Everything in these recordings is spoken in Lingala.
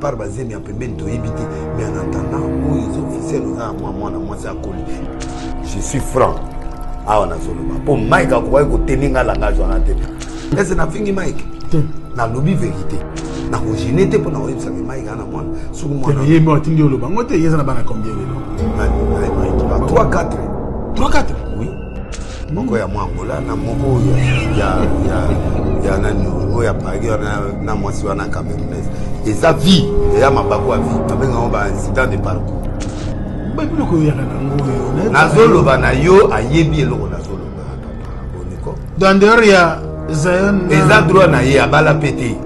part basé mais en pembeni to éviter mais en attendant où les officiels moi c'est à coller. Je suis franc. Ah on a solo pour Mike a quoi que teninga langage on a tête. Est-ce na fingi Mike? Na lobby vérité. Na originalité pour na web ça Mike ana moi. Sur moi. Mais moi tingi lo bango te yeza na bana combien Mike 3 4. 3 4. Oui. Moko ya Angola na moko ya nani oya pagi na mwasi wana Camerounaise. Et sa vie, et ya mabako a vie, avec un incident de parcours. Nazolo bana yo ayebi eloko nazolo bana boniko. Dans dehors il y a Zion. Et ça droit na ye abala pété.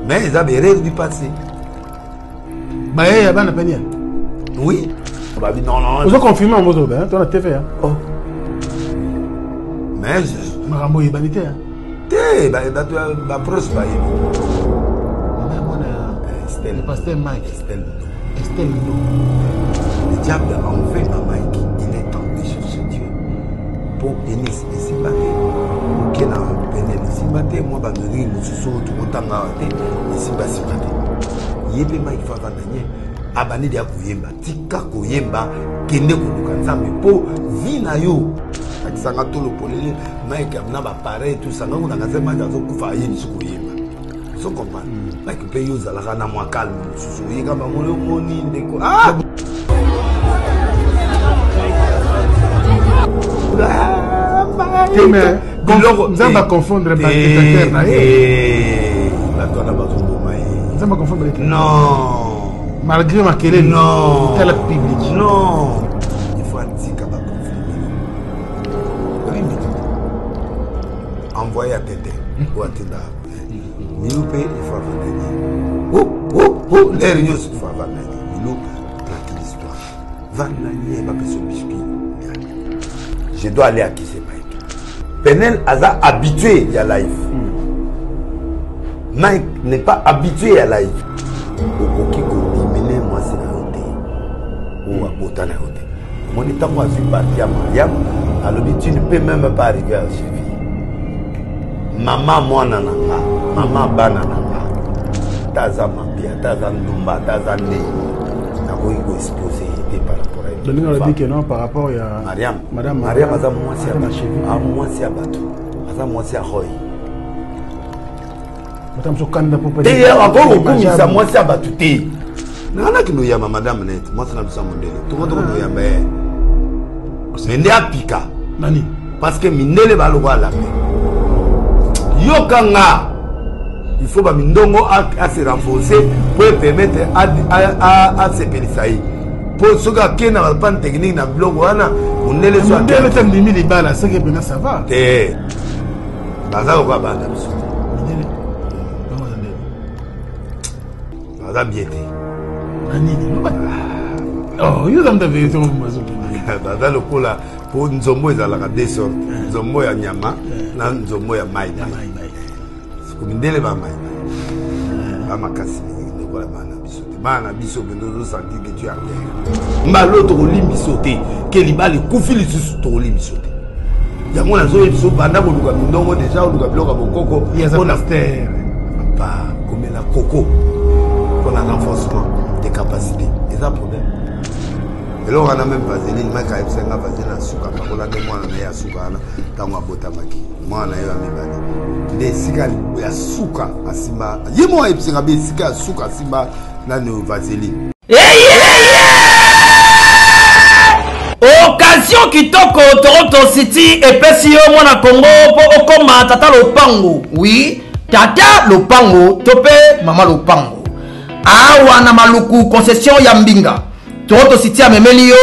Mais ils avaient rêve du passé. Bah il y a bana peniel. Oui. Bah non non. Vous avez confirmé en moto ben, tu as TV hein. Oh. Mais Marambo est banité hein. Té bah proche bah le pasteur Mike. Estelle. Le diable a enlevé ma Mike. Il est temps de chercher Dieu. Pour Enis et Simbate. Pour qu'il y ait un pénel de Simbate. Moi, je vais vous dire que je vais Simbate. Yebe Mike Favananye. Abani dia Koyemba. Tika Koyemba. Kende Kolukanzambe. Pour Vinayo. Akisanga Tolo Polele. Mike Abnaba pareil. Tout ça. Nous avons fait Mike Azokufa Ayen Sukoyemba. Vous comprenez? Like you pay you la rana moi calme. Il y a moni ndeko. Ah! Mais on va confondre avec les terres. On va confondre avec les terres. Non. Malgré ma querelle. Non. Tel public. Non. Il faut un petit cabas confondre. Envoyer à Tété ou à Téda. Milou paye, il faut avoir les réunions, il faut avoir les Milou, tranquille l'histoire. Vananier, ma personne biscuit. Je dois aller à qui c'est Mike. Penel a habitué à live. Mike n'est pas habitué à live. Au Kiko, diminuer moi c'est la route. Ou à Botana route. Mon état, moi, je suis parti à Mariam. Alors, tu ne peux même pas arriver à suivre. Maman moi nananga, maman banananga, taza mapia, taza ndumba, taza ne, na ko exposé par rapport à elle. Donc on a dit que non par rapport à Mariam aza mwasi a mwasi a bato, aza mwasi a roy. Madame Sokanda pour pas. Et encore comme ça mwasi a bato te. Nana ki no yama madame net, mwasi na bisa mondele. Tout le monde no yamba. Mende apika. Nani? Parce que mindele ba lo la paix. Yokanga, il faut que Mindongo se renforcer pour permettre à se périssailler. Pour ceux qui n'ont pas de technique dans le blog, on ne les soit pas. On ne les balles, c'est que ça va. Eh, Baza ou quoi, Baza bien. Oh, you don't have to Baza le coup là, pour Nzombo, ils ont la descente. Nzombo ya nyama, na Nzombo ya maïda. Mindele ba mai ba makasi ni ko la bana bisote bana biso bendo senti que tu as rien mbalo to limbi sauter que libali kufili su to limbi sauter yango na zo biso banda ko luka mindongo déjà ko luka bloka bokoko on a fait pas comme la coco pour un renforcement des capacités et ça problème et là on a même vaseline ma ka epsenga vaseline suka ka kola de mwana na ya suka na tango abota maki mwana yo amibali de sika ya suka asimba yemo epsenga be sika ya suka asimba na no vaseline occasion kitoko Toronto City epesi yo mwana Congo po okoma tata lopango oui tata lopango tope mama lopango awa na maluku concession ya mbinga Toronto City a memeli yo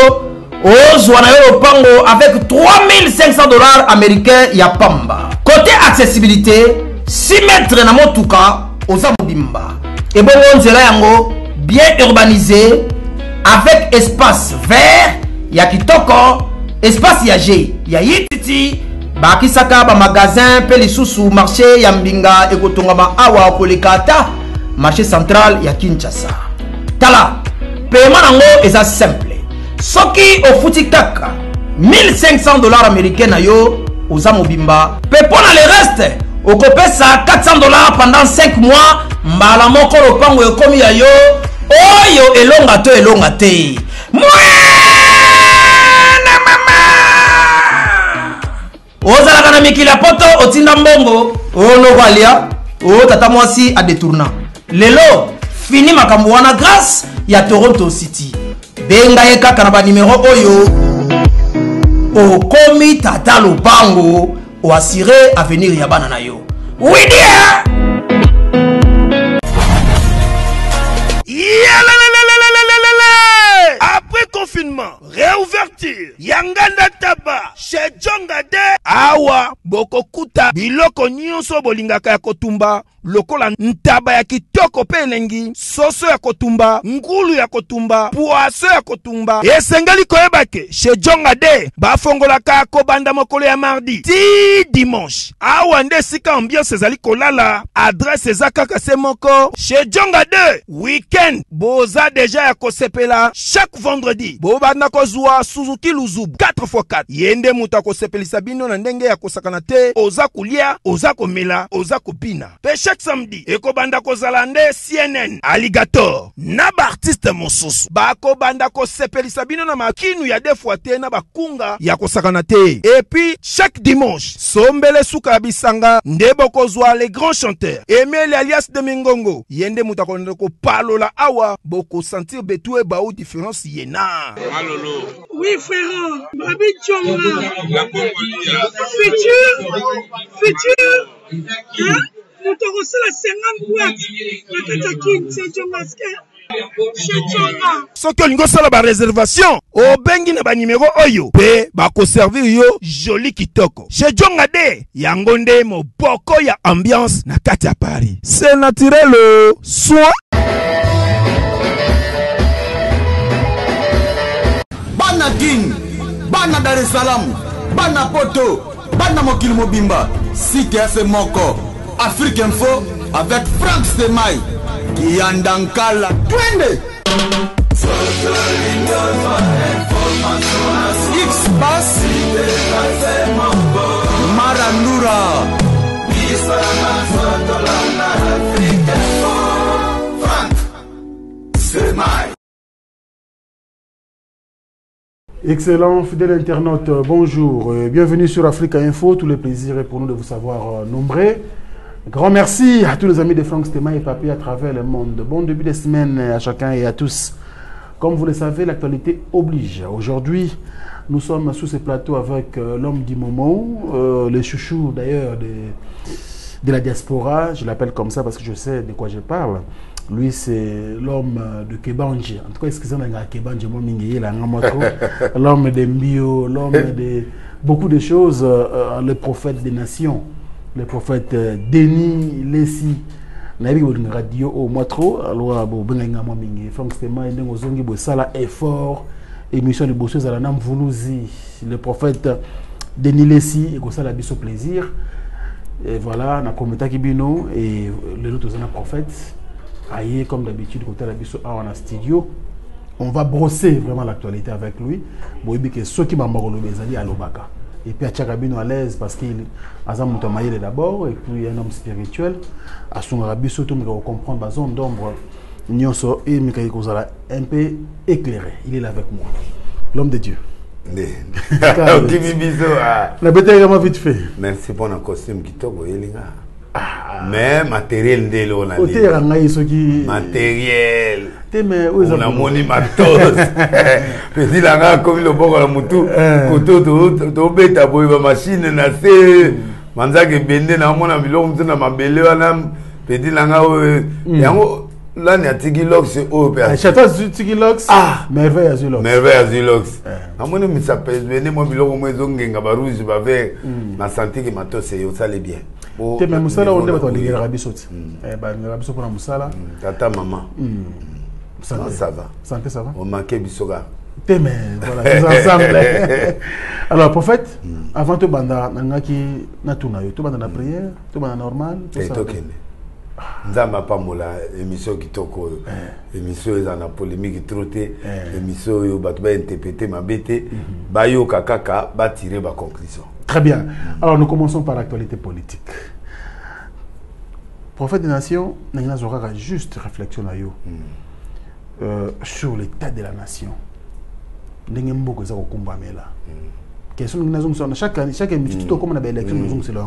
ozwa na yo lopango avec $3,500 américains ya pamba. Côté accessibilité 6 mètres na motuka oza mobimba et bon nzela yango bien urbanisé avec espace vert ya kitoko espace ya G ya yititi bakisaka ba magasin pe lisusu marché ya mbinga ekotongama awa kolekata marché central ya Kinshasa. Tala paiement nango eza simple soki ofuti kaka $1,500 américains na yo oza mobimba pe pona le reste okopesa $400 pendant 5 mois mbala moko lopango ekomi ya yo oyo elonga te mwana mama ozalaka na mikili ya poto otinda mbongo ono valia o tata mwasi a détourna lelo fini makambo wana grâce ya Toronto City benga ye kaka na ba numéro oyo okomi tata lopango o assurer avenir ya bana na yo oui dia. Après confinement, réouverture, Yanganda Taba, chez Djongade, Awa, Bokokuta, Biloko Nyonso Bolingaka ya Kotumba, lokola ntaba ya kitoko pe elengi, soso ya kotumba, ngulu ya kotumba, poaso ya kotumba. Esengeli koyebake, chez Djongade, bafongolaka kobanda mokolo ya mardi, ti dimanche. Awa nde sika ambiance ezali kolala, adresse ezaka se moko, chez Djongade, weekend, boza deja ya kosepela, chaque vendredi, bobanda kozwa Suzuki Luzub 4x4. Yende muta kosepelisa bino na ndenge ya kosakana te, oza kulia, oza komela, oza kopina. Pe chaque samedi, ekobanda kozalande CNN, Alligator, na ba artiste mosusu. Bako banda kosepelisa bino na makinu ya defwa te na bakunga ya kosakana te. Et puis, chaque dimanche, sombele suka bisanga, ndebo kozwa les grands chanteurs. Emile alias de Mingongo, yende muta ko palola awa, boko sentir betue baou différence yena. Malolo. Oui, frère. Babi Tchonga. Futur. Hein? Nous te reçons la 50 boîtes. La Katakin, c'est Tchongaske. Chez Tchonga. Soki olingo sala ba réservation, o bengi na ba numéro oyo. Pe, ba ko servir yo joli kitoko. Chez Djongade, yangonde mo boko ya ambiance na kati ya Paris. C'est naturel, soin. Bana King, Bana Dar es Salaam, Bana Poto, Bana Mokil Mobimba, CTF Moko, Afrique Info avec Frank Stemai, Kiandankala, Twende. X-Bass, Marandura, Frank Stemai. Excellent, fidèle internaute, bonjour. Bienvenue sur Africa Info. Tout le plaisir est pour nous de vous savoir nombreux. Grand merci à tous les amis de Frank Stemai et Papi à travers le monde. Bon début de semaine à chacun et à tous. Comme vous le savez, l'actualité oblige. Aujourd'hui, nous sommes sous ce plateau avec l'homme du moment, le chouchou d'ailleurs de la diaspora. Je l'appelle comme ça parce que je sais de quoi je parle. Lui, c'est l'homme de Kebanji. En tout cas, excusez-moi, Kebanji, l'homme de Mbio, l'homme de beaucoup de choses, le prophète des nations, le prophète Denis Lessi. Nabi radio au Moitro, alors Benga Mingi, Frank Stemai, Nengozongi, Bossala, effort, émission de Bossos à la Nam Voulouzi, le prophète Denis Lessi, et Gossala Bisso plaisir. Et voilà, na Kometa Kibino, et les autres prophètes. Aïe, comme d'habitude, côté la biso en studio, on va brosser vraiment l'actualité avec lui. Bon, il que ceux qui m'ont à l'Obaka. Et puis à Tchakabino à l'aise parce qu'il a un d'abord et puis un homme spirituel. À son rabiso, tout le monde comprend la zone d'ombre. Nyonso et Mikaï Kozala un peu éclairé. Il est là avec moi. L'homme de Dieu. La bête est vraiment vite fait. Merci pour le costume qui t'a envoyé. Mais matériel de l'eau matériel on a moni matos petit langa comme le bon la mutu koto to beta boy ba machine na se manzake bende na mona biloko mtuna mabele wana petit langa yango là ni Tigilox au père château Tigilox merveille Azulox amoni mi s'appelle bene mo biloko mo ezongenga ba rouge ba vert na santé que matos yo ça les bien. Te me musala on deba toli rabisoti. Ba rabiso pour musala. Tata maman. Ça va. Santé ça va. On manquait bisoga. Te me voilà, tous ensemble. Alors prophète, avant tout banda nangaki na tuna yo, tout banda na prière, tout banda normal, tout ça. Nzamba pamola émission kitoko émission eza na polémique troté émission yo batu ba interpréter mabete ba yo kakaka ba tirer ba conclusion. Très bien. Alors nous commençons par l'actualité politique. Prophète des Nations, nous avons juste réflexion sur l'état de la nation. Nous avons beaucoup de combat là. Question nous avons chaque émission tout comme on a élection nous avons c'est là.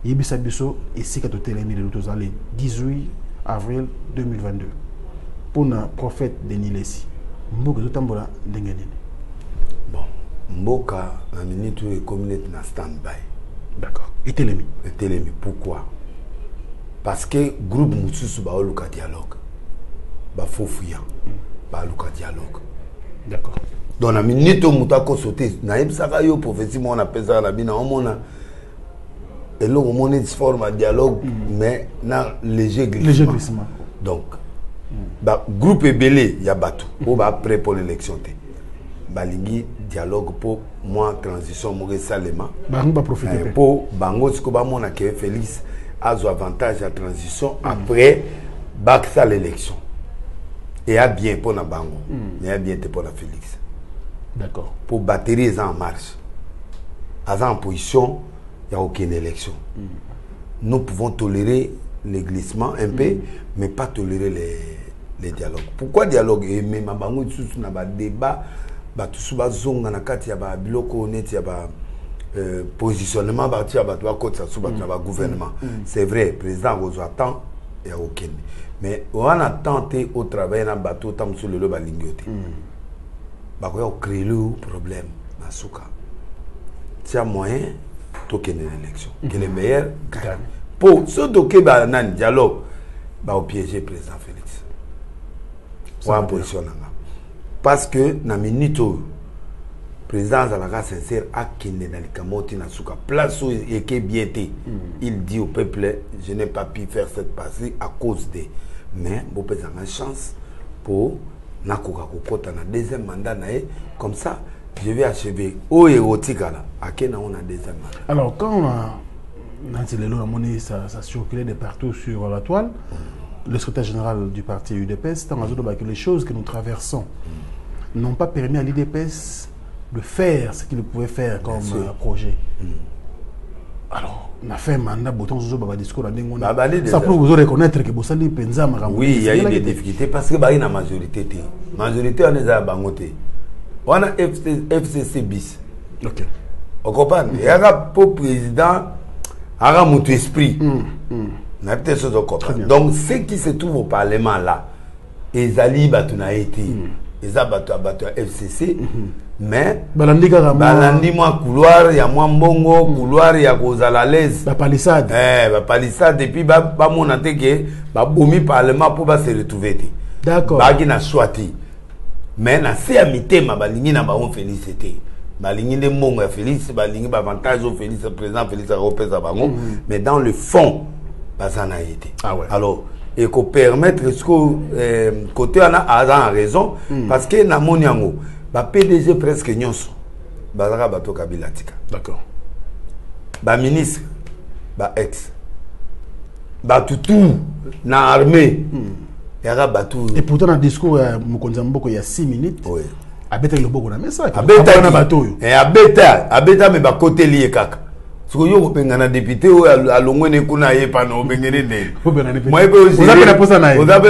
Yebisa biso et c'est que tout est le 18 avril 2022. Pour le prophète Denis Lessi. Mboka tout tambola ndenge nini. Bon, Mboka na minute et communauté na stand-by. D'accord. Et Télémi. Pourquoi? Parce que groupe Moussousou ba oluka dialogue. Ba fofuya. Ba oluka dialogue. D'accord. Donc na minute o mutako sauter na yebsaka yo prophétie mo na pesa na bina o mona elo o mona forme dialogue mais na léger glissement. Donc ba groupe ebélé ya batou o ba prêt pour l'élection té. Balingi dialogue pour moi transition mo salema. Ba ngba profiter pour bango siko ba mona ke Félix a avantage à transition après bac ça l'élection. Et a bien pour na bango. Mais a bien pour la Félix. D'accord. Pour batterie en marche. En position, il n'y a aucune élection. Nous pouvons tolérer les glissements un peu, mais pas tolérer les dialogues. Pourquoi dialogue? Et même à bango sous na ba débat, ba tout sous ba zonga na kati ya ba biloko net ya ba positionnement ba tia ba toi côté ça sous ba gouvernement. C'est vrai, président vous attend il y a aucune. Mais on a tenté au travail dans bateau tam sur le ba lingioté. Ba ko créer le problème na souka. C'est moyen to ken l'élection. Que les meilleurs gagnent. Pour ce doké ba nan dialogue ba au piéger président Félix. Wa position nga. Parce que na minute président Zalaka sincère a kende na likamoti na souka place où et que bien été. Il dit au peuple je n'ai pas pu faire cette partie à cause de mais vous avez une chance pour na kokota na deuxième mandat comme ça je vais achever au érotikala à quel on a deuxième mandat. Alors quand on a ça circulait de partout sur la toile, le secrétaire général du parti UDPS que les choses que nous traversons n'ont pas permis à l'UDPS de faire ce qu'il pouvait faire comme projet. Alors, on a fait un mandat, discours ça pour vous reconnaître que vous allez penser. Oui, il y a eu des difficultés parce que il y a une majorité. La majorité, on est à Bangote. On a FCC bis. Ok. On comprend? Il y a un président, il y a un esprit. Donc, ceux qui se trouvent au Parlement là, ils allaient battre été. Ils ont battu FCC. Mais balandi moi couloir ya moi mbongo couloir ya kozala l'aise ba palissade ba palissade et puis ba monate que ba bomi parlement pour ba se retrouver. D'accord. Ba gi na swati mais na se amité ma balingi na ba on félicité balingi de mbongo ya Félix balingi ba avantage au Félix président Félix Ropeza bango mais dans le fond ba ça n'a été. Ah ouais. Alors et qu'on permettre ce que côté on a raison parce que na moniango ba PDG presque nyonso bazaka bato Kabila tika. D'accord. Ba ministre ba ex ba tout na armée yaka bato. Et pourtant dans le discours Mokonzi Mboko il y a 6 minutes. Oui. Abeta le boko na message. Abeta na bato yo. Et abeta me ba côté lié kaka. Siko yo ko penga na député o alongwene kuna ye pa no bengene ne. Moi pe aussi. On appelle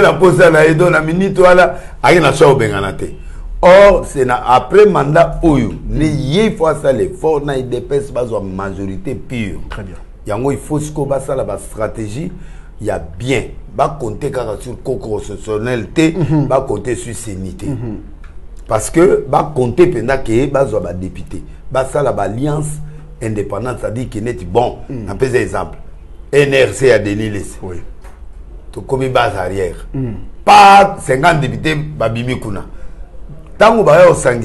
la posa na edo na minute wala ayi na so benga na te. Or, c'est après mandat Oyo, il faut faire l'effort, il dépasse la majorité pure. Très bien. Il faut que la stratégie, il y a bien, va compter sur co-constitutionnalité, va compter sur sénité. Parce que va compter pendant que va député, va ça l'alliance indépendante, c'est-à-dire qu'il est bon. Un peu d'exemple. NRC à Denis. Oui. Tout comme base arrière. Pas 50 députés, Babimi Kuna. Tant que vous avez 50,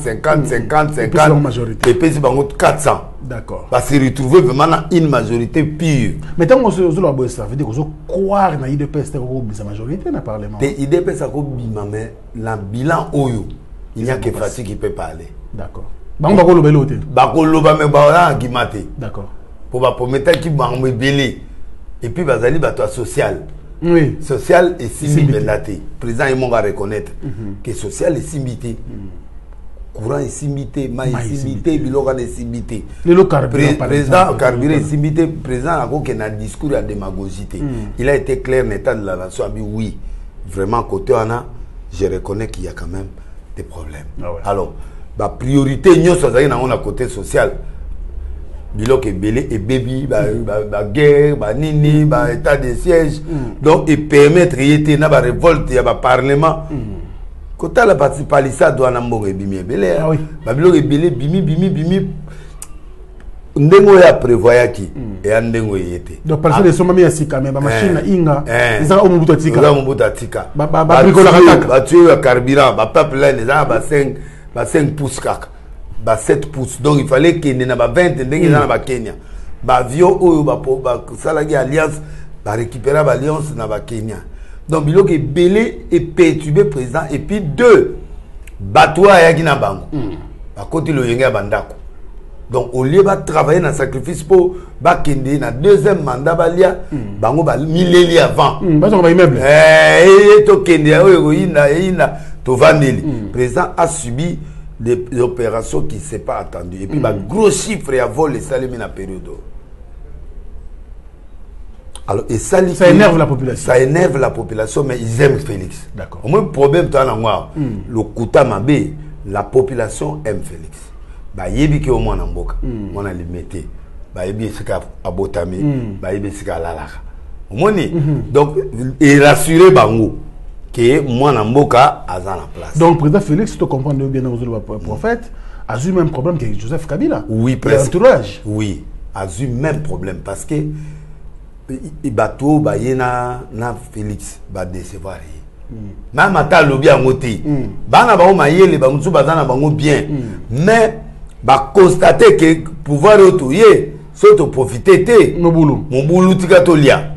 et puis c'est 400. D'accord. Parce que retrouver vraiment une majorité pure. Mais tant que vous avez ça veut dire que vous croire dans l'IDPS, c'est la majorité dans le Parlement. L'IDPS a mais le bilan Oyo, il n'y a que Fatih qui peut parler. D'accord. D'accord. Pour promettre qu'il va me belé. Et puis, vous allez social. Oui. Social et simité. Président, il m'a reconnaître que social et simité. courant esimbi ma esimbi te biloko na esimbi te président carburant esimbi te président akoke na discours ya démagogie te il a été clair na état de la nation abi oui vraiment côté wana je reconnais qu'il y a quand même des problèmes alors ba priorité nyonso azali nango na côté social biloko ebele ebebi ba guerre ba nini ba état de siège donc et permettre yete na ba révolte ya ba parlement côté la partie palissa doit na mbongo ebimi ebele ba biloko ebele bimi ndengo ya prévoyaki et ndengo yete donc parce que soma mi ya sika mais ba machine na inga ezaka omubuta tika ba bricola kataka ba tuer carburant ba peuple là ezaka ba 5 pouces kaka ba 7 pouces donc il fallait qu'il na ba 20 ndenge na ba Kenya ba avion oyo ba salagi alliance ba récupérer ba alliance na ba Kenya donc biloko ebele et perturber président et puis deux batwa ya kina bango ba côté lo yenga bandako donc au lieu de travailler dans sacrifice pour bakende na deuxième mandat balia bango ba mileli avant ba immeuble to kende oyo ina to vandeli président a subi des opérations qui s'est pas attendu et puis ba gros chiffre ya vol et salimi na période alors et ça énerve la population, ça énerve la population mais ils aiment Félix d'accord au moins problème toi na moi le kuta mabe la population aime Félix ba yebi ke au moins na mboka mona limité ba yebi sika abotami ba yebi sika lalaka omoni donc et rassurer bango que moi na mboka aza na place donc président Félix tu comprends bien dans le prophète a eu même problème que Joseph Kabila oui presque entourage oui a eu même problème parce que bato ba yena na Félix ba décevoir même ata lobi angote bana ba o mayele ba mutsu bazana bango bien mais ba constater que pouvoir autoyer soto profiter te mobulu tika tolia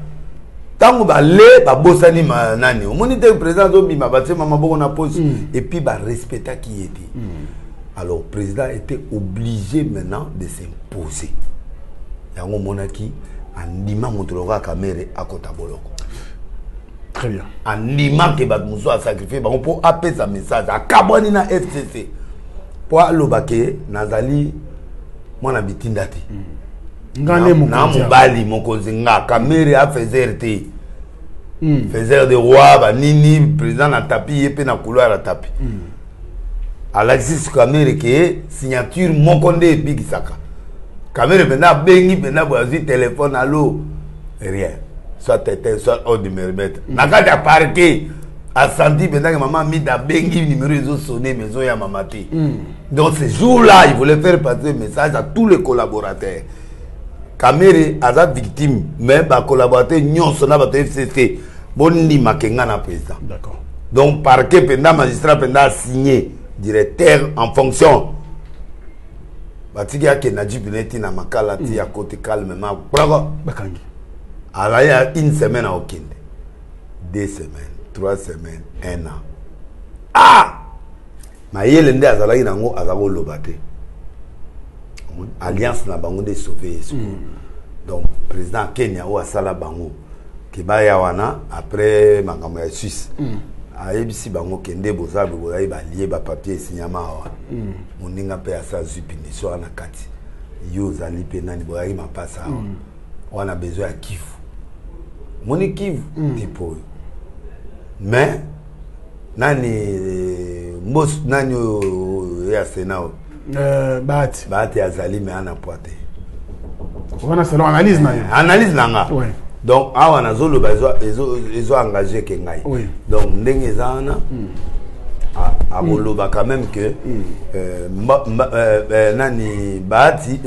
tango ba le ba bosani manani o moni te président do bima ba te mama boko na pose et puis ba respecter qui était alors le président était obligé maintenant de s'imposer yango monaki andima motoloka kamere akota boloko très bien andima ke ba muso a sacrifier ba pour appeler sa message akabwani na FCC pour alobake nazali mwana bitindati ngane na mobali mokonzi nga kamere a faisait te faisait de roi ba nini président na tapis et na couloir la tapis Alexis kamere ke signature mokonde bikisaka kamere bena bengi bena boazi téléphone allo rien soit tête soit au numéro nakati a parqué a senti bena que maman mi da bengi numéro ils ont sonné maison ya mamati donc ce jour-là il voulait faire passer un message à tous les collaborateurs kamere aza victime mais ba collaborateur nyonso na ba FCC bonni makenga na président d'accord donc parquet penda magistrat penda signé directeur en fonction batiki yake na jibineti na makala ti ya côté calmement bravo bakangi ala ya une semaine à okinde 2 semaines 3 semaines 1 an mayele nde azalaki nango azako loba te alliance na bango de sauver donc président Kenya ou asala bango ki baya wana après makambo ya Suisse ayebisi bango kende bozabe bozayi balie ba papier signama awa moninga pe asa zupiniso wana kati yo zali pe nani bozayi mapasa awa wana besoin ya kifu moni kifu tipo mais nani mbos nani ya senao bahati azali me ana poite wana selon analyse nanga oui. Donc awa nazolo ils ont engagé ke ngai oui. Donc ndenge zana akoloba quand même que nani Bahati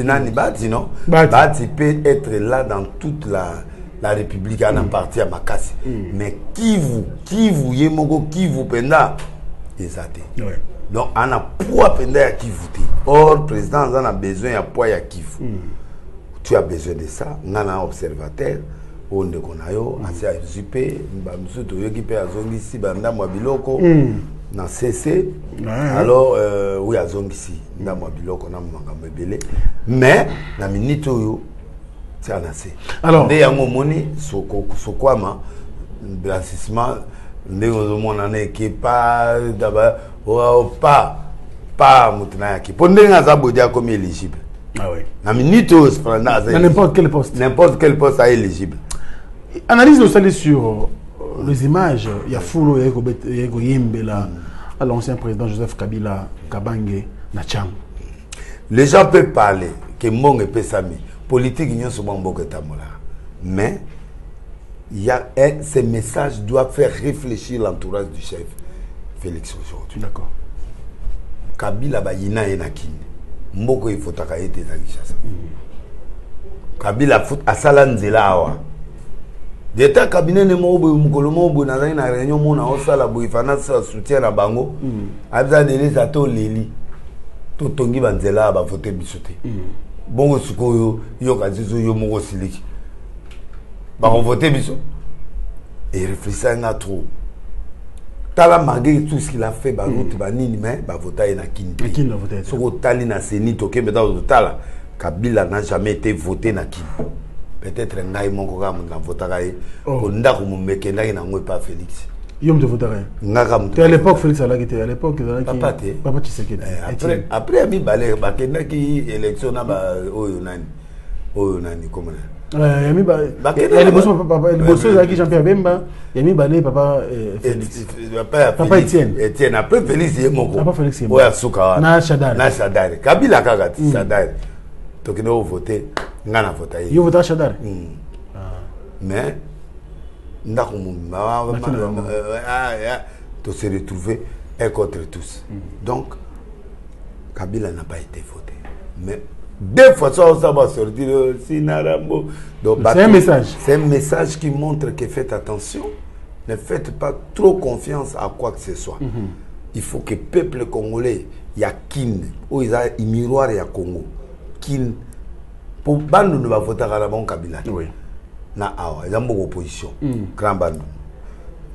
non Bahati peut être là dans toute la République en partie à Makasi mais Kivu yemoko Kivu penda ezate donc on a poids penda ya Kivu te or président on a besoin ya poids ya Kivu tu as besoin de ça on a un observateur onde konayo asi azupe bamsuto yoki pe azongisi bandamo ya biloko na CC alors oui azongisi ndamo ya biloko na makambo ebele mais na minute oyo tiana se alors nde yango moni sokwama blanchissement nde ozomona na ekepa daba pas pas Moutinayaki. Pour nous, Azabodia comme éligible. Ah oui. Na minute, N'importe quel poste. N'importe quel poste est éligible. Analyse le salut sur les images. Il y a Foulo, il y a Yembela, à l'ancien président Joseph Kabila, Kabange, Nachang. Les gens peuvent parler que Mong et Pesami, politique, ils sont beaucoup de mais il y a ces messages doivent faire réfléchir l'entourage du chef Félix aujourd'hui. D'accord. Kabila bayina enakini. Mboko il faut takaite za Kinshasa. Kabila foot asala nzela awa. Deta cabinet ne mo boy mukolo mo boy na na réunion mo na osala boy fana sa soutien na bango. Abza dele sa to leli. To tongi banzela ba voter bisote. Bongo sukoyo yo kazizo yo mo siliki. Ba on voter biso. Et réfléchissant à trop. Tala malgré tout ce qu'il a fait, bah route bah nini mais bah voter na Kindi. Kindi a voté. Sur Tali na Seni toke mais dans Tala, Kabila n'a jamais été voté na Kindi. Peut-être ngai mon koga mon na voter kai. Konda ko mo mekenda na ngwe pas Félix. Yom de voter. Ngaka mo. À l'époque Félix a été à l'époque Papa Tshisekedi. Après ami balé ba kenda ki élection na ba oyo nani comment Yami ba les bossos qui Jean-Pierre Bemba Yami balé papa Félix papa Etienne après Félix yemoko papa Félix yemoko oya suka na Shadari Kabila kagati Shadari tokino voter ngana voter yo voter Shadari mais ndako mumba to se retrouver un contre tous donc Kabila n'a pas été voté mais deux fois ça va sortir Sinarambo. C'est un message. C'est un message qui montre que faites attention. Ne faites pas trop confiance à quoi que ce soit. Il faut que le peuple congolais, il y a Kin, où il y a un miroir, il y a Congo. Kin, pour Bandou ne va voter à la banque Kabila. Oui. Na Awa, il y a beaucoup d'opposition. Grand Bandou.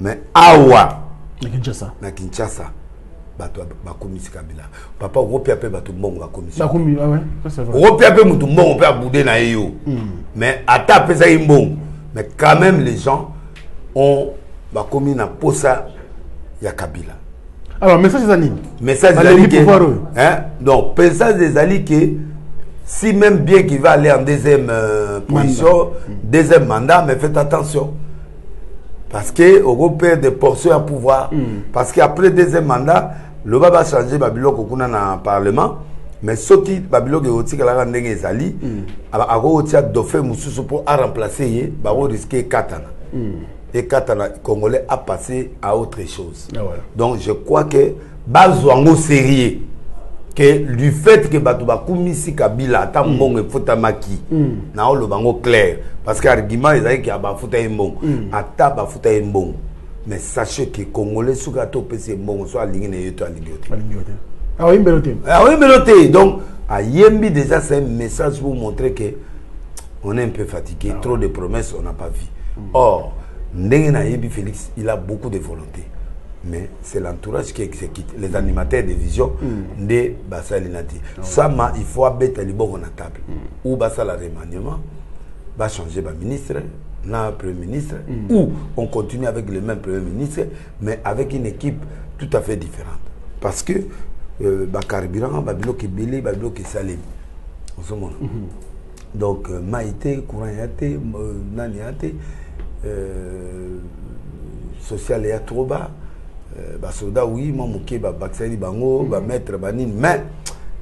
Mais Awa, na Kinshasa. Bakomisi Kabila papa opia pe bato mbongo bakomisi bakomi ah ouais ça c'est vrai opia pe mutu mbongo pe abouder na yo mais ata pesa mbongo mais quand même les gens ont bakomi na posa ya Kabila. Alors message des amis hein donc message des alliés que si même bien qu'il va aller en deuxième position deuxième mandat mais faites attention parce que on perd des portions à pouvoir parce qu'après deuxième mandat le va changer Babylone kokuna na parlement mais ce qui Babylone est aussi la ndenge ezali a otia dauphin mususu pour remplacer ye ba risquer katana et katana congolais a passé à autre chose. Donc je crois que bazwango sérieux que du fait que batu bakumisi Kabila ata mbongo efutamaki na lo bango clair parce que argument ezali ki abafuta mbongo ata bafuta mbongo. Mais sachez que les Congolais sont PC bon soit aligné et tout aligné. Ah oui, beloté. Ah oui, beloté. Donc, à Yembi déjà c'est un message pour montrer que on est un peu fatigué, trop de promesses on n'a pas vu. Or, Ndengena Yembi Félix, il a beaucoup de volonté. Mais c'est l'entourage qui exécute. Les animateurs de vision de Bassalinati. Ça, il faut abattre les bords à table. Ou Bassa la remaniement, va changer le ministre. Le Premier ministre, ou on continue avec le même Premier ministre, mais avec une équipe tout à fait différente. Parce que Bakaribiran, Babilo qui Bélé, Babilo qui Salim. Donc, Maïté, Courant Yate, Nani Yate, Social Yate Troba, Basoda, oui, Mamouké, Baksari Bango, Maître Banine, mais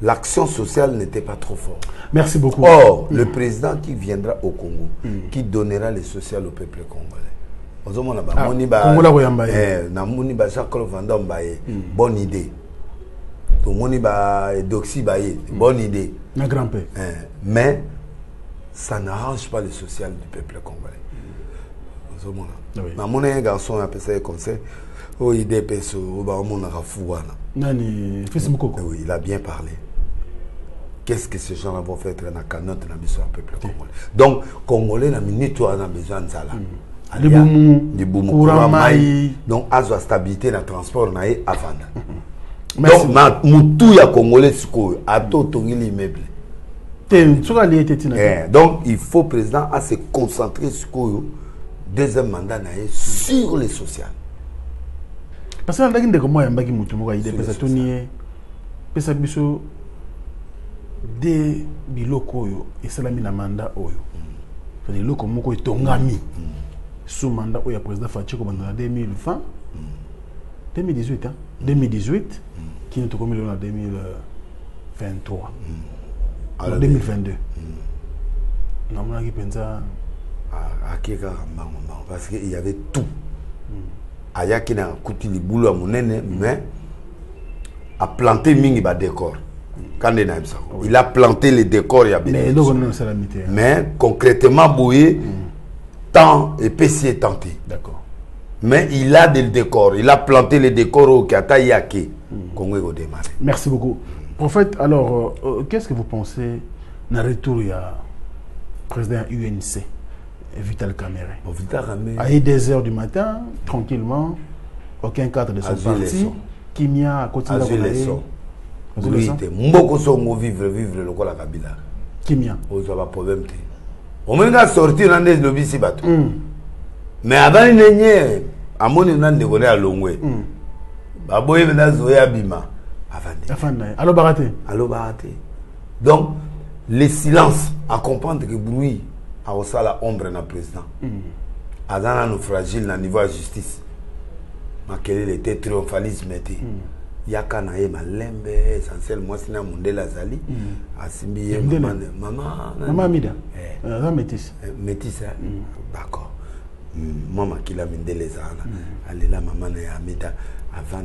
l'action sociale n'était pas trop forte. Merci beaucoup. Or, le président qui viendra au Congo, qui donnera le social au peuple congolais. Bonne idée. Bonne idée. Mais ça n'arrange pas le social du peuple congolais. Mon garçon a appelé ça conseil. Oui, il a bien parlé. Qu'est-ce que ces gens vont faire dans la canotte dans le peuple congolais? Donc, Congolais, on a besoin de ça. Les boumous, donc, à la stabilité dans le transport, on a avant. Donc, tout ya Congolais, à tout l'immeuble. Donc, il faut, président, à se concentrer sur le deuxième mandat sur le social. Parce que pesa biso de biloko oyo esalami na mandat oyo c'est loko moko etongami sous mandat oyo ya président Fachiko banda 2020 2018 hein 2018 qui nous tokomi en 2023 en 2022 non on a qui pensa parce qu'il y avait tout ayaki na kuti libulu monene mais a planté mingi ba décor quand il a planté les décors il y a mais concrètement boye tant et PC est tenté d'accord mais il a des décors il a planté les décors au Kata Yake Congo démarrer. Merci beaucoup prophète. Alors qu'est-ce que vous pensez na retour il y a président UNC Vital Kamerhe. À 2h du matin, tranquillement, aucun cadre de son parti. Kimia à côté de la oui, beaucoup sont vivre le quoi la Kabila. Kimia. Vous avez problème. On m'a sorti dans des lobbies si bateau. Mais avant il n'y a mon nom de voler à Longwe. Baboye maintenant Zoé Abima. Avant. Allo baraté. Allo baraté. Donc les silences à comprendre que bruit a aussi la ombre na président. Adana nous fragile na niveau de justice. Ma quel était triomphalisme était. Yaka na ye malembe essentiel moi sina Mundela Zali asimbi maman Amida métis métis d'accord maman kila Mundela Zana alela maman na Amida avant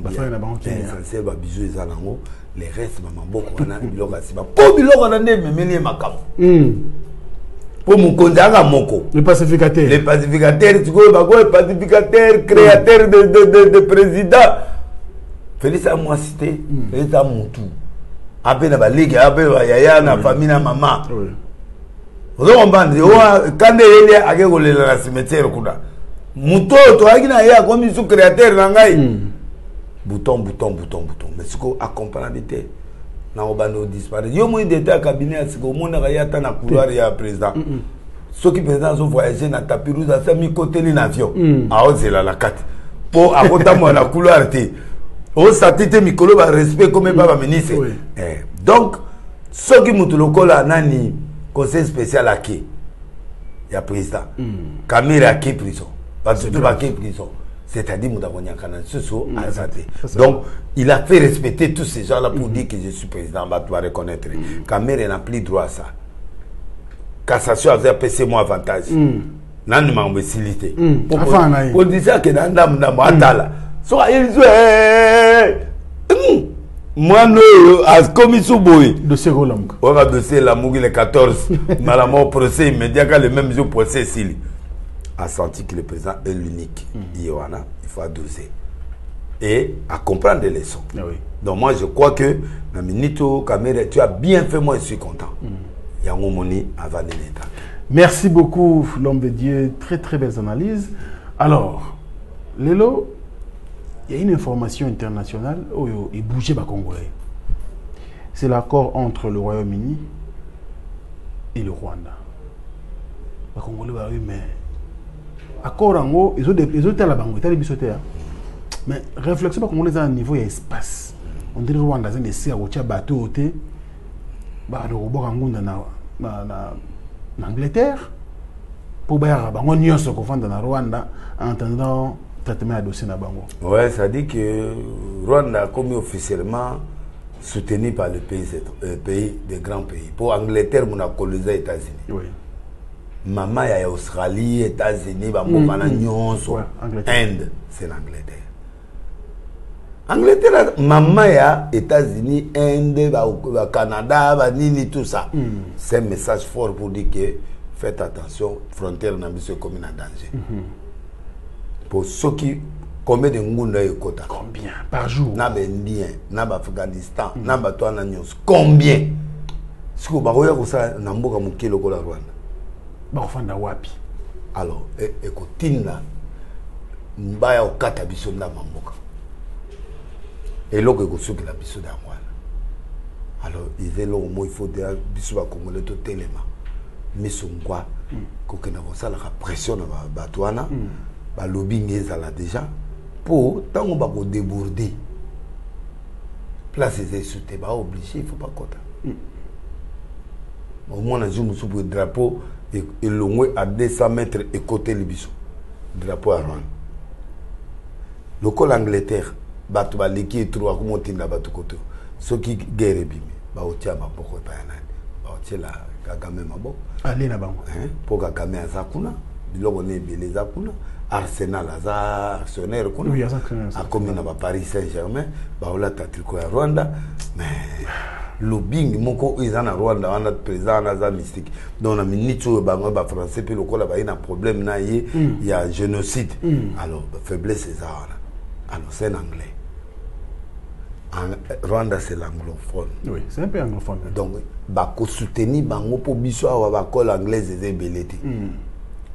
essentiel ba bisou ezanango les restes maman boko wana biloko asiba po biloko na ndeme meli makamo pour mon kondaga moko les pacificateurs tu vois pacificateurs créateurs de président Félix a moi cité, Félix a mon tout. Après la ligue, après la yaya, la famille, la maman. Vous comprenez? Quand il est à la cimetière, Mouto, toi qui n'as pas comme ils créateur, bouton. Mais ce qu'on accompagnabilité, n'a pas disparu. Il y a moins d'état cabinet, c'est qu'au monde a yata na couloir et à président. Ceux qui président ont voyagé dans tapis rouge, ça mis côté l'avion. Ah, c'est la carte. Pour à côté moi la couloir au statut mikolo ba respect comme baba ministre. Donc ceux qui mutu lokola nani conseil spécial à qui il y a président Kamira à qui prison parce que ba qui prison c'est-à-dire mudakonya kana soso à santé. Donc il a fait respecter tous ces gens là pour dire que je suis président, bah tu vas reconnaître. Kamira n'a plus droit à ça. Cassation avait appelé moi avantage. Nani ma imbécilité. Pour dire ça que ndam atala. So moi non as commis sous boy dossier Rolam. On va dossier la Mougi le 14 malamment procès immédiat quand le même jour procès s'il a senti que le président est l'unique. Il faut doser et à comprendre des leçons. Donc moi je crois que la Minito Kamere tu as bien fait, moi je suis content. Yangomoni avant l'État. Merci beaucoup l'homme de Dieu, très belles analyses. Alors Lelo, il y a une information internationale où il bougeait les Congolais. C'est l'accord entre le Royaume-Uni et le Rwanda. Les Congolais, oui, mais accord en haut, ils ont été là-bas, ils ont été bisotés. Mais réflexion, les Congolais à un niveau, il y a espace. On dirait que le Rwanda, c'est un bateau, le robot en Angleterre, pour que les gens dans Rwanda en attendant traitement à dossier na bango. Ouais, ça dit que Rwanda a commis officiellement soutenu par les pays des grands pays. Pour Angleterre, on a colonisé les États-Unis. Oui. Maman, il y a Australie, États-Unis, Inde, c'est l'Angleterre. Angleterre, maman, il y a États-Unis, Inde, Canada, Nini, tout ça. C'est un message fort pour dire que faites attention, frontière n'a pas comme un danger. Pour ceux qui combien de ngunda yekota combien par jour na Indien na Afghanistan na bato na nyos combien siko bakoya ko sa na mboka mukilo ko la Rwanda bakofanda wapi alors ekotinda mbaya okata biso na mboka eloko ekosuki la biso da ngwana alors izelo mo il faut de biso ba Congolais to telema misungwa ko kena ko sala ka pression na bato wana ba lobbying ezala déjà pour tant on va déborder place est sauté, bah obligé, il faut pas compter. Au moins, on a joué pour le drapeau et l'ongwe à 200 mètres et côté le biso. Drapeau à Rwanda. Le col Angleterre, bateau ba leki et trois comme on tient bateau côté. Ceux qui guerre bimi, bah au tia ba poko pa yana, bah au tia la Kagame mabo. Allez là-bas. Pour Kagame azakuna, biloko ne bele zakuna. Arsenal aza actionnaire kuna. Oui, Arsenal. A comme na ba Paris Saint-Germain, ba ola tatriko ya Rwanda, mais lobbying moko izana Rwanda wana président na mystique. Donc na minito bango ba français pe lokola ba ina problème na ye, il y a génocide. Alors faiblesse c'est ça. Alors c'est en anglais. En Rwanda c'est l'anglophone. Oui, c'est un peu anglophone. Donc ba ko soutenir bango po biso awa ba col anglaise des beleti.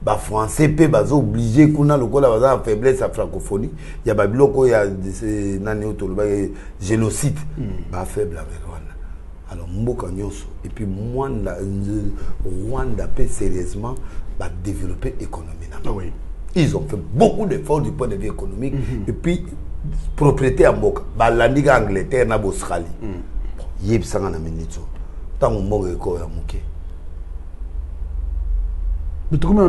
Ba français pe bazo obligé kuna lokola baza en faiblesse à francophonie, il y a ba biloko ya nani otoloba génocide. Ba faible avec Rwanda. Alors, Mboka Nyonso, et puis Rwanda peut sérieusement développer l'économie. Oui. Ils ont fait beaucoup d'efforts du point de vue économique. Et puis, propriété à Mboka, l'Andiga Angleterre, na Australie. Yeb Sanga na Minito. Tant que Mboka est quoi, Mouké.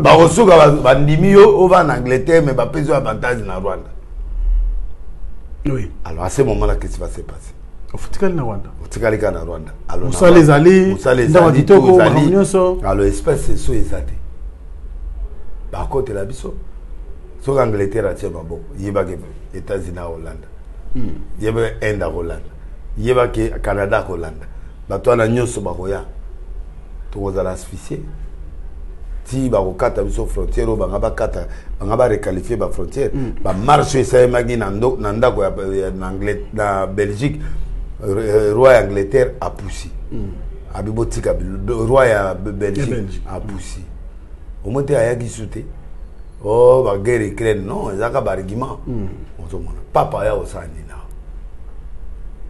Barosuka, Bandimio, on va en Angleterre, mais pas besoin d'avantage dans Rwanda. Oui. Alors, à ce moment-là, qu'est-ce qui va se passer? Ofutikali na Rwanda. Ofutikali na Rwanda. Alors Musa les ali, ndawa kitoko bamunyoso. Alors espèce c'est so ezate. Par contre la biso. So Angleterre a tient babo. Yeba ke États-Unis à Hollande. Yeba Inde à Hollande. Yeba ke Canada à Hollande. Bato na nyoso bakoya. To za asphyxier. Ti ba kokata biso frontière ba ngaba kata, ngaba requalifier ba frontière. Ba marche ça magi na ndako ya Angleterre na Belgique. Roi Angleterre a poussé. Abibotika roi ya Belgique a poussé. Au moins a yaki sauté. Oh ba guerre Ukraine non, ezaka ba argument. On se mona. Papa ya osani na.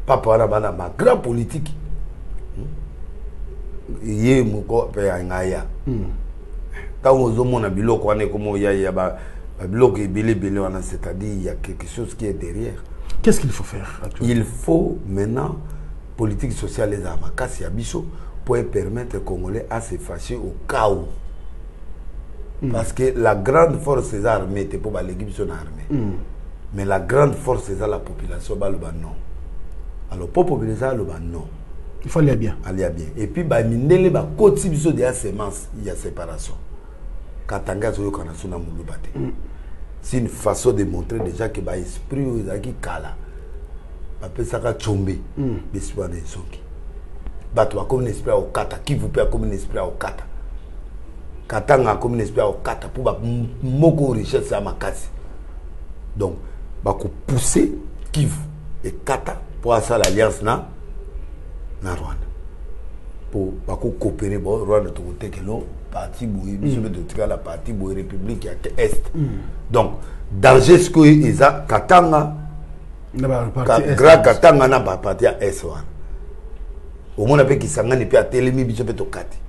Papa na bana ma grand politique. Yé moko pe ngaya. Quand on mona biloko wana comme ya ba biloko ebele wana, c'est-à-dire il y a quelque chose qui est derrière. Qu'est-ce qu'il faut faire actuellement? Il faut maintenant, politique sociale les amakasi abiso, pour permettre aux Congolais à se fâcher au cas où. Parce que la grande force des armées, c'est pour l'équipe son armée. Mais la grande force c'est la population, bah le non. Alors pour la population, le non. Il faut aller bien. Aller bien. Et puis bah minele bah côté biso de la semence, il y a séparation. Katanga zo kana suna mulubate. C'est une façon de montrer déjà que l'esprit est kala. Après ça, chombe. L'esprit est sonki. Batwa comme un esprit au kata. Qui vous peut comme un esprit au kata. Katanga comme un esprit au kata. Pour beaucoup de richesse à ma casse. Donc, bako pousser Kivu et kata pour ça l'alliance na Rwanda. Pour bako coopérer bon Rwanda to que l'eau. Parti bouillé, la partie bouillé République Est. Donc, danger ce que ils a Katanga, grand Katanga n'a pas parti à Est. Au moins avec qui s'engage et puis à Télémi, biso peut tokati.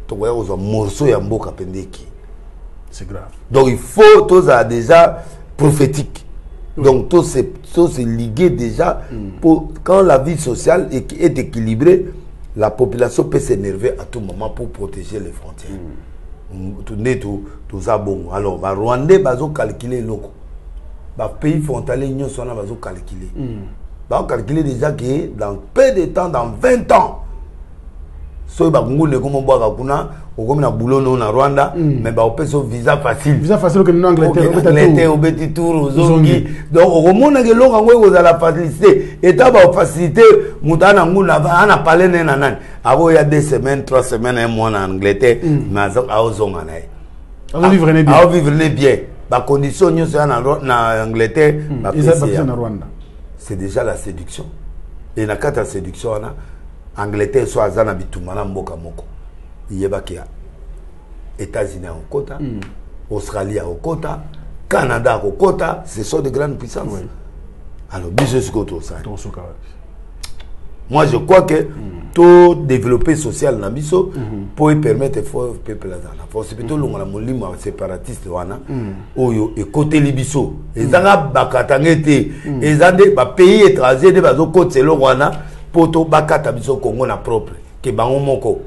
Donc, il y a un morceau ya mboka pendeki. C'est grave. Donc, il faut tous déjà prophétique. Donc, tout c'est ligué déjà pour quand la vie sociale est équilibrée. La population peut s'énerver à tout moment pour protéger les frontières. Tout ça bon. Alors, les Rwandais vont calculer locaux. Les pays frontaliers vont calculer. Ils vont calculer déjà que dans peu de temps, dans 20 ans, si vous avez un boulot en Rwanda, mais vous avez un visa facile. Visa facile que nous en Angleterre. Angleterre, au petit tour, aux Zongi. Donc, au moment où vous avez la facilité, et vous avez facilité, vous avez parlé de nanan. Avant, il y a 2 semaines, 3 semaines, 1 mois en Angleterre, mais vous avez vivre bien. Vous vivre bien. Les conditions en Angleterre, c'est déjà la séduction. Et dans la séduction, Angleterre soit azana bitumana mboka moko. Yeba kia États-Unis au quota, Australie au quota, Canada au quota, ce sont de grandes puissances. Oui. Alors, bisous côté ça. Moi, je crois que tout développer social na biso pour permettre au peuple là. C'est plutôt le molimo séparatiste wana oyo et côté libiso. Ezanga bakatangete ezande ba pays étranger de bazo côté le wana pour to bakata biso Congo na propre que bango moko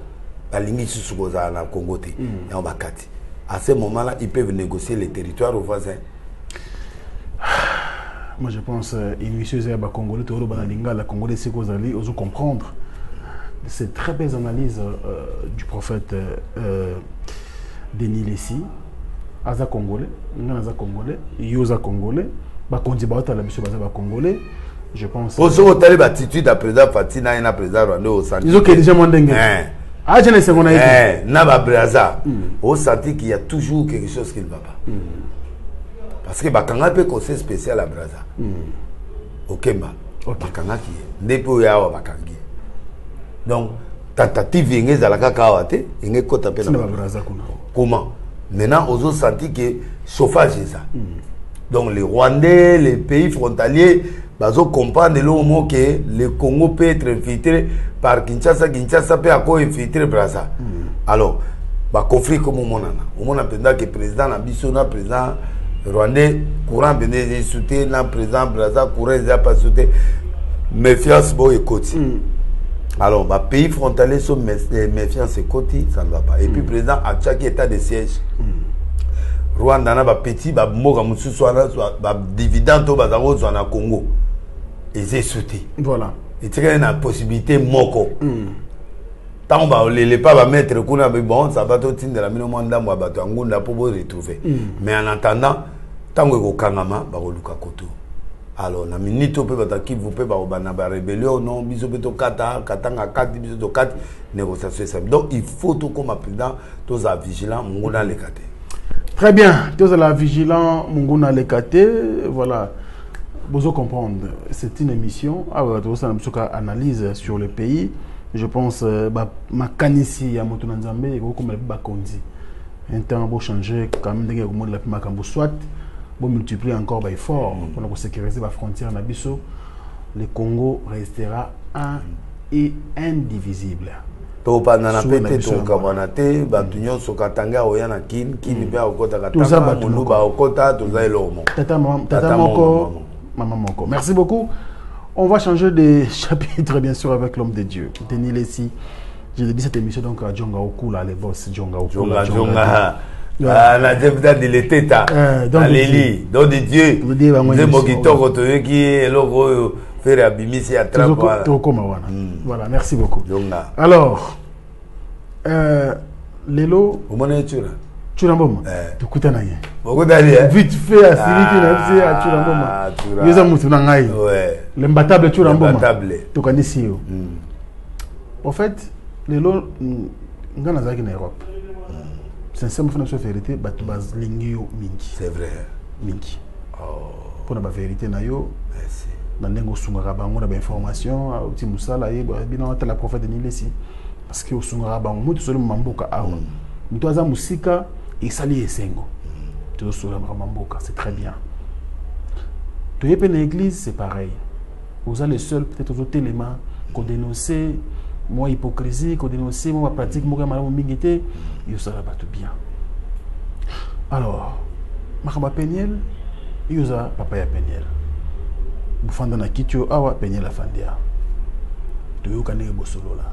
balingi susukoza na Congo te na bakati. À ce moment-là, ils peuvent négocier les territoires aux voisins. Moi, je pense initier les Congolais, la Congolais, c'est qu'on ose comprendre. C'est très belle analyse du prophète Denis Lessi. Aza Congolais, Aza Congolais, Yosa Congolais, Bakondi Baota la mission Baza Congolais. Je pense. Pour ce que tu as attitude à président Fatina et à président Rwanda au centre. Ils ont déjà mandé. Ah, je ne sais pas. Naba Braza, au senti qu'il y a toujours quelque chose qui ne va pas. Parce que Bakanga peut conseil spécial à Braza. Au Kemba. Bakanga qui est. Nepo Yawa Bakangi. Donc, tentative est dans la Kakawate, il est côté à comment? Maintenant, aux autres senti que chauffage est ça. Donc, les Rwandais, les pays frontaliers, ils comprennent que le Congo peut être infiltré par Kinshasa, Kinshasa peut encore infiltrer Braza. Alors, le conflit comme au monde, que le président Nabiso, le président Rwandais, courant venait soutenir, le président Braza, courant n'a pas soutenu. Méfiance, bon, et côté. Alors, les pays frontaliers sont méfiance et côté, ça ne va pas. Et puis, le président, à chaque état de siège, Rwanda na ba petit ba moka mususu wana ba dividende to ba zawo na Congo et c'est sauté voilà et tu as une possibilité moko tant ba les pas ba mettre kuna bon ça va tout tindela la mino manda mo ba to ngunda pour retrouver mais en attendant tango ko kangama ba ko luka koto alors na minute pe ba ki vous pe ba na ba rébellion non biso pe to kata katanga kati biso to kati négociation ça donc il faut tout comme président tous à vigilant ngona les kate. Très bien, tous à la vigilant, Munguna Lekate, voilà, vous comprendre, c'est une émission, vous avez une analyse sur le pays, je pense, ma canissi à Motunanzambe, et vous comme Bakondi, un temps pour changer, quand même, de la Pimakambo, soit, pour multiplier encore by fort, pour sécuriser la frontière Nabiso, le Congo restera un et indivisible. To panana pete to kamanate batunyo sokatanga oyana kin bia okota katanga muluba okota to zaelomo tata moko maman moko. Merci beaucoup. On va changer de chapitre bien sûr avec l'homme de Dieu Denis Lessi. Je l'ai dit cette émission donc à Djonga Okula les boss Djonga Okula Djonga la deputée de l'état Aleli don de Dieu de Mokitoko to qui logo faire abimisi à travers. Voilà, merci beaucoup. Alors, Lelo. Vous m'en êtes sûr? Churamboma. Tu coûtes un aïe. Beaucoup d'ailleurs. Vite fait à Sylvie, à Churamboma. Nous avons tout un aïe. L'imbattable Churamboma. Tu connais si. En fait, Lelo, nous avons en Europe. Sincèrement, il faut faire vérité, base lingio mingi. C'est vrai. Mingi. Pour la vérité, nayo. Merci. Dans l'engo sungara bango na information au timusala et bien la prophète Denis Lessi parce que au sungara bango mutu solo mamboka awa mutu aza musika et sali esengo to solo mamboka c'est très bien to yepé l'église c'est pareil vous êtes les seuls peut-être aux autres éléments qu'on dénoncer moi hypocrisie qu'on dénoncer moi pratique moi malamu mingité yo sala pas tout bien alors makamba Peniel yoza papa ya Peniel bufanda na kitio awa Peniel la fandia to kane bosolo la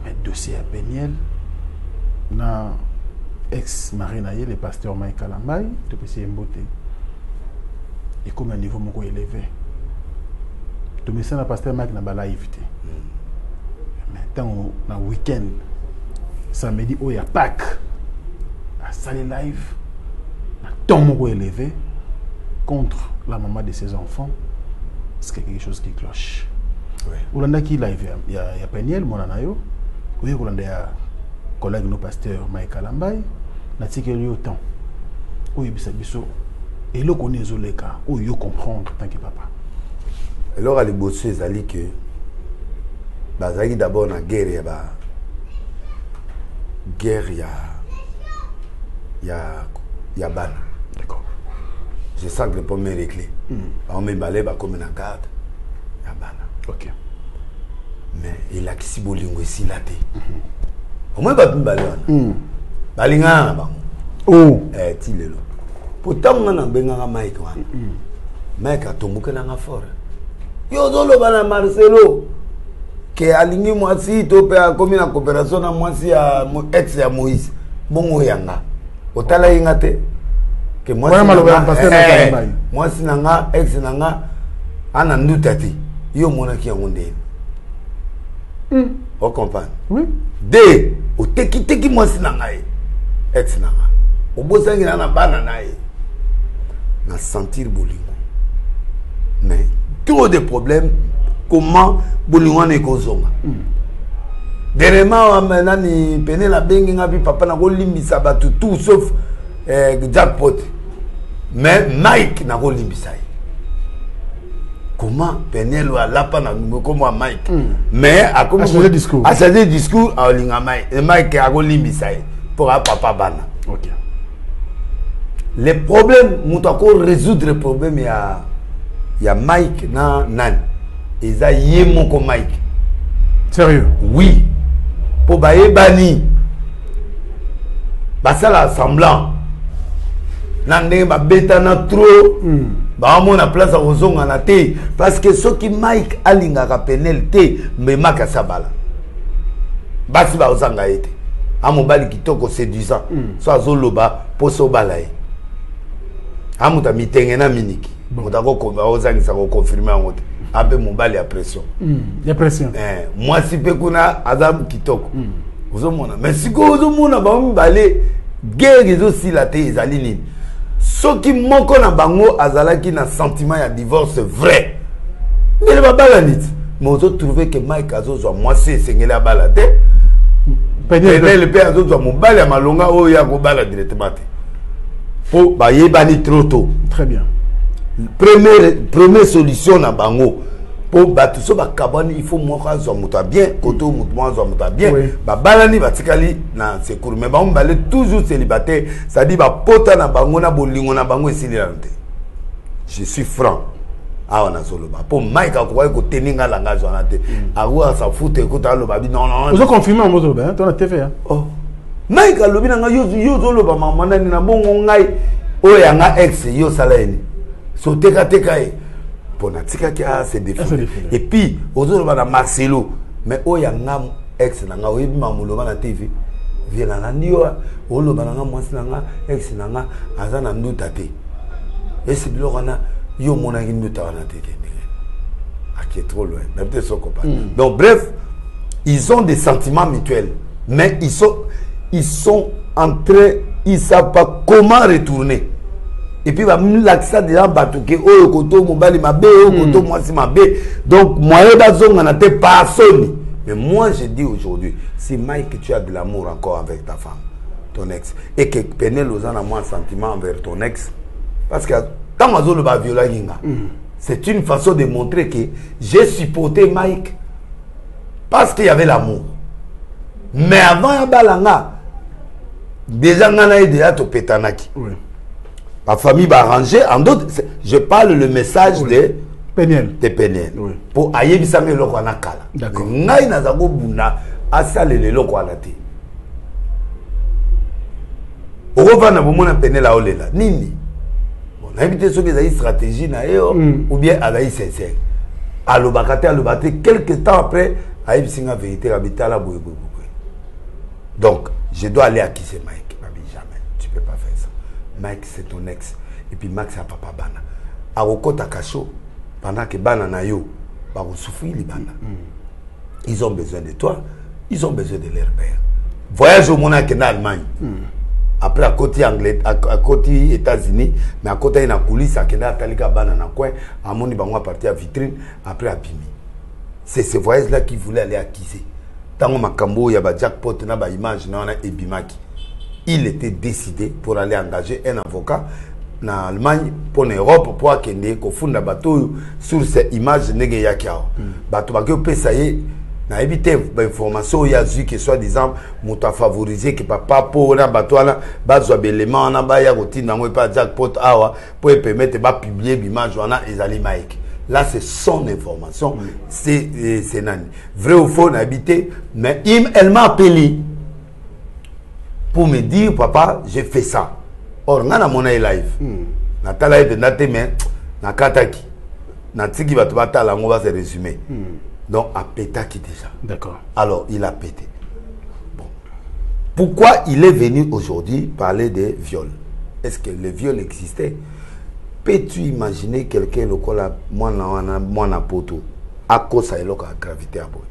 mais dossier à Peniel na ex marina le pasteur Mike Kalambay to pesi mbote et comme un niveau moko élevé to mesa na pasteur Mike na ba live te mais tant na week-end samedi o ya Pâques a salé live na ton moko élevé contre la maman de ses enfants, c'est quelque chose qui cloche. Olanda qui live, il y a Peniel, mon anayo, oui, Olanda, il y a collègue nos pasteurs, Mike Kalambay, n'a tiré le temps. Oui, biso, et là, on est les cas, où il comprendre tant que papa. Alors, les bosses, ils allaient que, bazagi d'abord na guerre, il y a ban. D'accord. Je sens que le premier est clé. On met balai, comme une garde. Ok. mais il a kisi bolingo esila te au moins bato mibale wana balingana na bango ti lelo po ntango nga na mbenganga Mike wana Mike atombokelanga fort yo ozoloba na Marcelo ke alingi mwasi to mpe akomi na coopération na mwasi ya ex ya Moïse bongo yanga otala yenga te ke mwasi na nga ex na nga ana nduta te yo monaki yango ndeni o comprendre de oteki mwasi na nga ye ex na nga obosangi na bana na ye na sentir bolingo mais trop de problèmes comment bolingo na ekozonga dernièrement nani pene la bengi nga bi papa na kolimbisa bato tout sauf jackpot mais Mike na kolimbisa ye comment Penel wa lapa na comme Mike mais a comme changer discours a linga Mike a kolimbisa ye pour papa bana. OK. Les problèmes mutako résoudre le problème ya Mike na nan eza yemo ko Mike. Sérieux? Oui. Pour baye bani basala semblant nande ba beta na trop ba mona place à ozonga na te parce que ce qui Mike alinga ka penel te me maka sabala basi ba ozanga ete amobali kitoko séduisant so azoloba poso balaye amuta mitenge na miniki mutako ko ba ozangisa ko confirmer ngote ape mobali ya pression ya pression moi si pe kuna azam kitoko ozomona mais siko ozomona ba mibale guerre ezo sila te ezali nini soki moko na bango azalaki na sentiment ya divorce vrai mais babala nit mais ozo trouver que Mike azozwa mwasi esengeli abala te le pe azozwa mobali ya malonga oyo ya kobala directement te po bayebani trop tôt. Très bien. Première solution na bango po bato so bakabani il faut moko azwa muta bien koto mutu azwa muta bien babalani batikali na secours mais bango bale toujours célibataire ça dit ba pota na bango na bolingo na bango esili na te. Je suis franc awa na zoloba po Mike akoki ko teninga langa zona te awa sa foute ekota loba bi non vous confirmez en moto ben ton TV hein. Oh Mike alobi na yo zoloba mama nani na bongo ngai o ya nga ex yo salaini so teka e pour na tika ki a se défilé et puis ozoloba na Marcelo mais o ya nga ex na nga oyebi mamuloba na TV viena na ndio oloba na nga mwasi na nga ex na nga aza na nduta te esi biloko na yo mona ki nduta wana te qui est trop loin même te soko pas donc bref ils ont des sentiments mutuels mais ils sont en train ils savent pas comment retourner. Et puis, l'accès des gens batouké, oh, koto, mobali, ma bé, oh, koto, moi, c'est ma bé. Donc, moi, on n'a pas sonné. Mais moi, je dis aujourd'hui, si Mike, tu as de l'amour encore avec ta femme, ton ex, et que Penel aux a moins de sentiment envers ton ex, parce que quand on a le violon, c'est une façon de montrer que j'ai supporté Mike parce qu'il y avait l'amour. Mais avant, il y a déjà, on a déjà tout pétanaki. Oui. Ma famille va arranger. En d'autres, je parle le message de Penel. De Penel. Oui. Pour ayer bisame le kwana kala. D'accord. Ngai na zago buna asale le lo kwana te. Ova na bomona Penel a olela. Nini? Bon, na évité ce que ça stratégie na eo ou bien alaï sincère. Alobakate alobate quelques temps après ayer bisinga vérité habita la boye. Donc, je dois aller à qui c'est Mike. Jamais. Tu peux pas faire ça. Mike, c'est ton ex. Et puis, Max, c'est papa Bana. À Okota Kacho, pendant que Bana na yo, va souffrir les Bana. Ils ont besoin de toi. Ils ont besoin de leur père. Voyage au monde en Allemagne. Après, à côté anglais, à côté États-Unis, mais à côté de la coulisse, à Kenda, Talika Bana na coin, à mon niveau, à partir à vitrine, après à Pimi. C'est ce voyage-là qui voulait aller à Kizé. Tant que il y a jackpot, il était décidé pour aller engager un avocat en Allemagne pour l'Europe pour qu'il funda bateau sur ces images négayakiao. Bateau bateau pesaye na éviter information il y a vu que soit disant muta favoriser que papa pour na bateau là bazo belement na ba ya routine na pas jackpot awa pour permettre ba publier l'image wana ezali Mike. là c'est son information. C'est nani. Vrai ou faux, n'habité. Mais elle m'a appelé pour me dire, papa, j'ai fait ça. Or, on a mon live. Natala est de mais nakataki. Natiki va te battre, on va se résumer. Donc, a pétaki déjà. D'accord. Alors, il a pété. Bon. Pourquoi il est venu aujourd'hui parler des viols? Est-ce que le viol existait? Peux-tu imaginer quelqu'un le cola moi na poto à cause de la gravité à boy?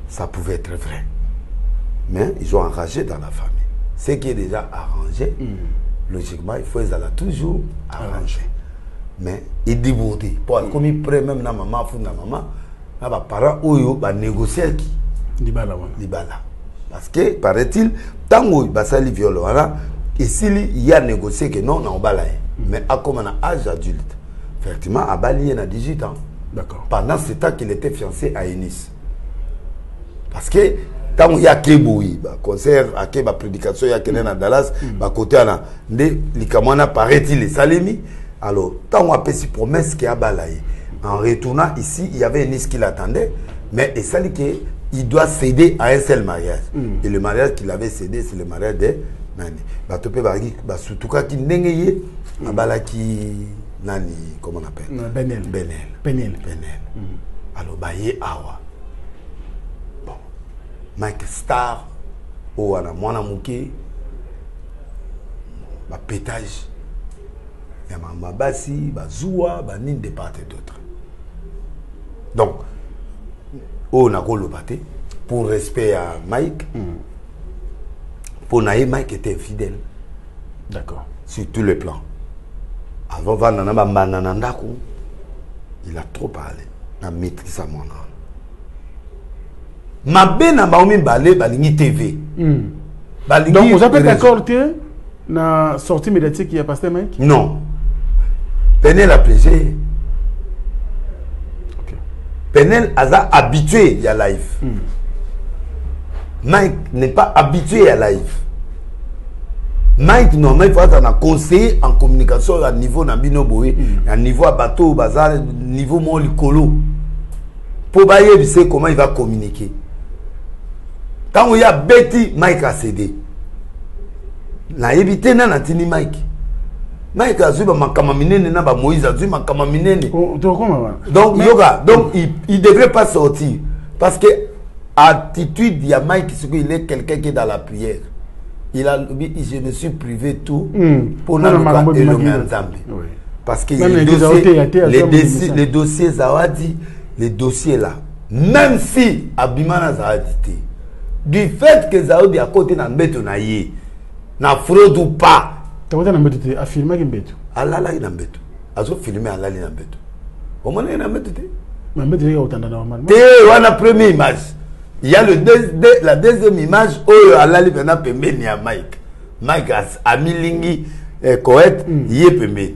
Ça pouvait être vrai. Mais ils ont enragé dans la famille. Ce qui est déjà arrangé, logiquement, il faut les toujours arranger. Mais il dit bouti. Comme il prend même na maman, fou na maman, na ba parents oyo ba négocier qui Libala. parce que paraît-il tant que ba sali viol voilà ici il y a négocié que non on bala mais à comme un âge adulte effectivement à bali na 18 ans. D'accord. Pendant ce temps qu'il était fiancé à Enis. Parce que tant il y a Keboui, concert, à Keba prédication, il y a Kenen à Dallas, côté à la Likamana paraît-il les Salemi. Alors, tant on a fait ces promesses qu'il y a balaye. En retournant ici, il y avait Enis qui l'attendait, mais il s'est dit qu'il doit céder à un seul mariage. Et le mariage qu'il avait cédé, c'est le mariage de Nani. Batopé Bargi, surtout quand il n'est pas Nani, comment on appelle? Benel. Alors, Baye Awa. Bon. Mike Star, Owana Mwana Mouké, ba pétage. Yama Bassi, Bazoua, Banin de part et d'autre. Donc, on a le pour respect à Mike. Pour naïe, Mike était fidèle. D'accord. Sur tous les plans. Avant, il a trop parlé. Il a maîtrisé sa monnaie. Ma ben a baoumi balé balingi TV. Donc, vous avez d'accord que la sortie médiatique qui a passé, Mike? Non. Penel a plaisé. Penel a habitué à live. Mike n'est pas habitué à live. Mike, normalement, il faut être un conseiller en communication à niveau Nabino Boé, à niveau à bateau, bazar, niveau Molikolo. Pour bailler, il sait comment il va communiquer. Quand il y a Betty, Mike a cédé. La évité n'a tini Mike. Mike a dit que Moïse a dit que donc yoga, donc il ne devrait pas sortir. Parce que attitude, il y a Mike, il est quelqu'un qui est dans la prière. Il a dit, je me suis privé tout pour ne pas éloigner Nzambe. Parce que les dossiers Zawadi, les dossiers là, même si Abimana Zawadi, du fait que Zawadi a côté d'un béton na fraude ou pas, tu as filmé un béton. Allah là il a un béton. A filmé Allah il a un béton. Comment il a un béton? Mais béton il y a autant de normalement. C'est la première image. Il y a la deuxième image où Allah il a permis ni à Mike. Mike a mis lingi Koet, il est permis.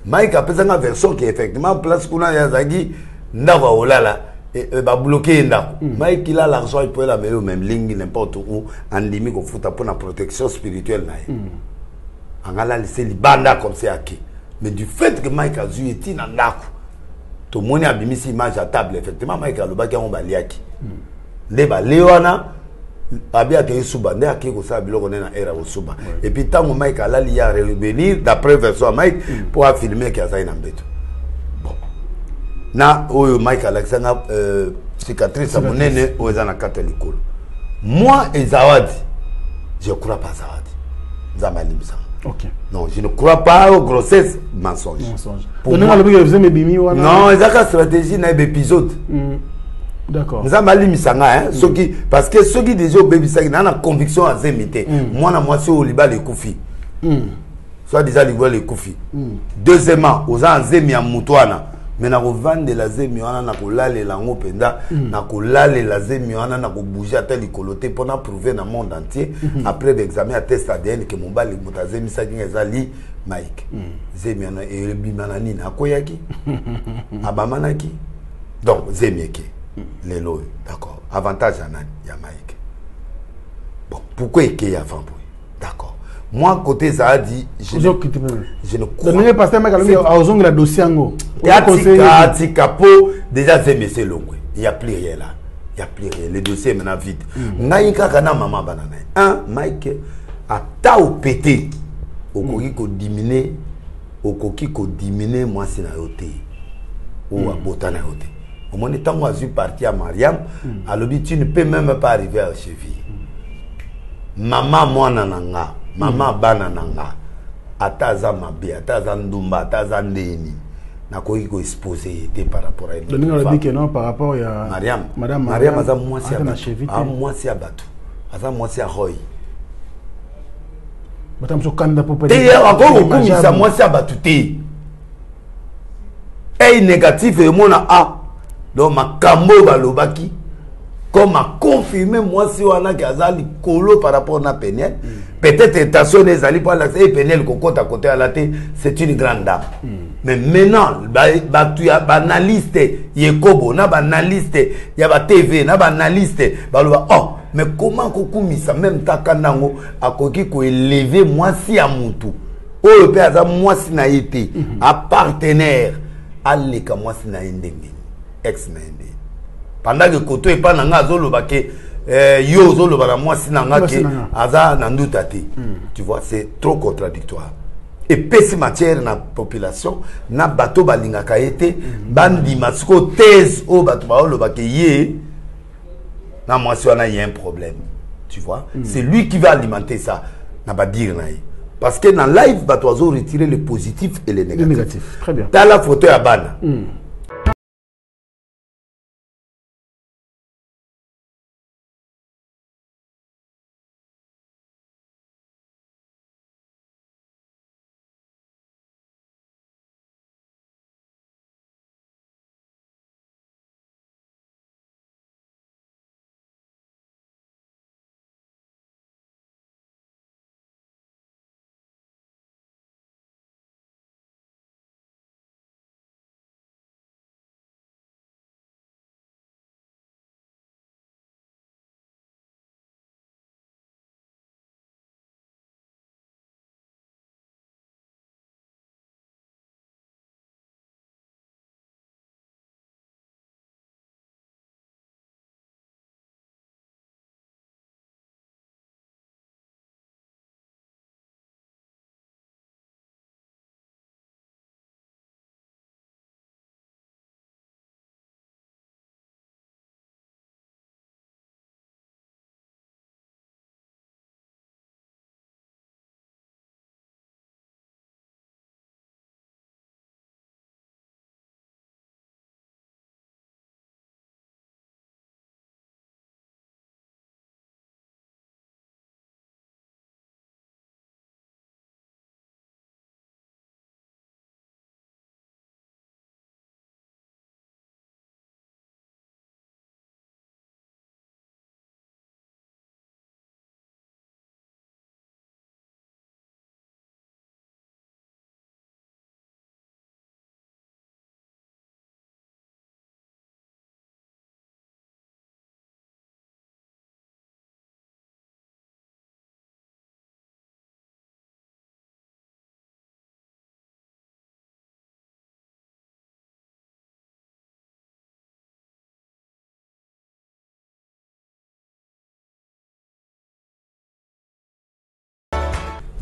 Mike a fait une version qui effectivement place qu'on a yazagi ndava olala et va bloquer ndako. Mike il a l'argent, il peut la mettre au même lingi n'importe où en limite qu'on fout pour la protection spirituelle naïe. En allant laisser les bandas comme c'est acquis. Mais du fait que Mike a dû être dans ndako, tout le monde a mis cette image à table effectivement Mike a le bac en baliaki. Leba Léona Abia qui est souba, ne a qui est ça, biloko na era au souba. Et puis tant que Mike a la lia revenir d'après version Mike pour affirmer qu'il y a ça in beto. Bon. Na oyo Mike Alexander cicatrice à mon nene aux ana catholique. Moi et Zawadi, je crois pas Zawadi. Zamalimsa. OK. Non, je ne crois pas aux grossesses mensonges. Pour nous non, c'est la stratégie na épisode. D'accord. Nous avons mis parce que ceux qui déjà bébé ça ils ont la conviction à zémité. Moi na moi c'est au liba les koufi. Soit déjà les koufi. Deuxièmement, aux gens zémi à mutuana. Mais na revendre la zémi wana na kolale la ngopenda, na kolale la zémi wana na ko bouger à tel coloté pour prouver dans le monde entier après l'examen à test ADN que mon bali mutazemi ça qui ezali Mike. Zémi wana et bimanani na koyaki. Abamanaki. Donc zémi qui les lois, d'accord. Avantage à Mike. Bon, pourquoi il y a avant? D'accord. moi côté ça a dit je ne crois pas. Déjà c'est monsieur Longwe, il n'y a plus rien là. Il n'y a plus rien. Le dossier est maintenant vide. Naïka kana maman banana. Un Mike a ta ou pété. Au koki ko diminuer, au koki ko diminuer moi c'est na yote. Ou à botana yote. Au moment où moi je suis parti à Mariam, à l'objet tu ne peux même pas arriver à cheville. Maman moi nananga, maman banananga. Ataza mabe, ataza ndumba, ataza ndeni. Na koki ko exposé par rapport à elle. Donc on a dit que non par rapport à Mariam. Mariam aza moi c'est à moi c'est à Batou. Aza moi c'est à Roy. Encore ça moi c'est à Batou. Et négatif et mon a donc ma kambo balobaki comme a confirmé moi si on a gazali colo par rapport à Peniel. Peut-être intention des alliés pour la Peniel qu'on à côté à la tête, c'est une grande dame. Mais maintenant, tu as banaliste, Yekobo, na banaliste, y a TV, na banaliste, oh, mais comment Kokoumi ça même takanango a koki ko élever moi si à Moutou. Oh le père a moi si na été, à partenaire, allez ka moi si na indenge, ex na indenge. Pendant que Koto et pas nanga zolo bake yo zolo bala moi si nanga ke aza nandutate. Tu vois, c'est trop contradictoire. Et pesi matière na population na bateau balinga kaete bandi masiko thèse au bateau baolo bake yé na moi si on a un problème. Tu vois, c'est lui qui va alimenter ça na ba dire na. Parce que dans live bateau zo retirer le positif et le négatif. Très bien. Dans la photo à bana.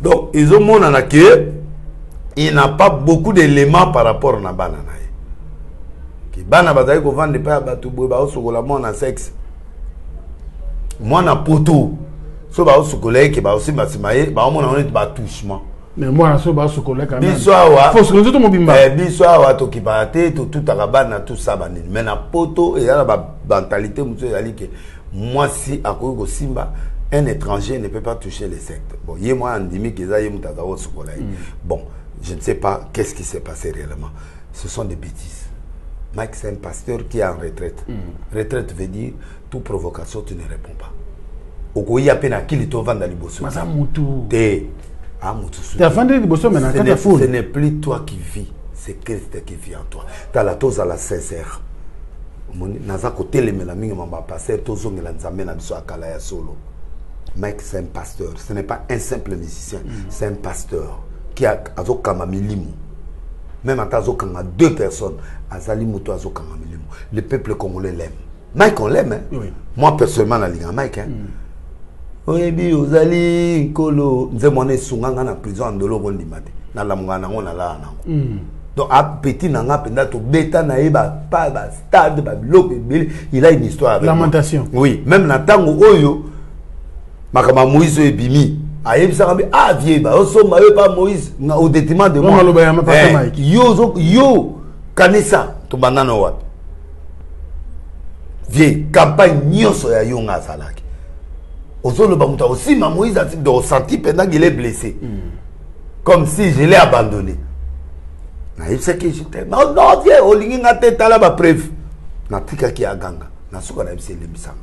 Donc, ils ont mon que il n'a pas beaucoup d'éléments par rapport à banana. Qui banana bazai ko vendre pas batu boy ba osokola mon na sexe. Moi na poto. So ba osokola ki ba aussi masimaye ba mon na ba touchement. Mais moi so ba osokola quand même. Bisoawa. Faut se tout mon bimba. Bisoawa to ki ba te to tout akabana tout ça banini. Mais na poto et la mentalité muso yali que moi si akoyo simba un étranger ne peut pas toucher les sectes. Bon, il y a moi en dimi qui est bon, je ne sais pas qu'est-ce qui s'est passé réellement. Ce sont des bêtises. Mike, c'est un pasteur qui est en retraite. Retraite veut dire toute provocation, tu ne réponds pas. Au coup, il y a peine à qui il te vend dans les bossos. Ce n'est plus toi qui vis, c'est Christ qui vit en toi. Tu as la dose à la sincère. Naza côté les melaming mamba passer tozo ngelanzambe na biso akala ya solo. Mike, c'est un pasteur. Ce n'est pas un simple musicien. C'est un pasteur qui a Azokama Milimu. Même en Azokama, 2 personnes. Azali Muto Azokama Milimu. Le peuple congolais l'aime. Mike, on l'aime. Hein? Oui. Moi, personnellement, la Ligue Mike. Hein? Oui, Ozali, Kolo. Nous sommes en prison en Dolo Rondimate. Dans la Mungana, on a là. Donc, petit nanga penda to beta naeba pas stade babilo il a une histoire avec lamentation. Oui, même na tango oyo makama Moïse ebimi ayebisa kambi vieux ba osoma yo pas Moïse au détriment de moi. Yo kanisa to banana wat. Vieux campagne nyonso ya yo nga salaki. Osolo ba muta aussi ma Moïse a senti pendant qu'il est blessé. Comme si je l'ai abandonné. Il sait que j'étais. Non, viens, au ligne à tête à la preuve. Na tika qui a ganga. Na souka na MC Limbisanga.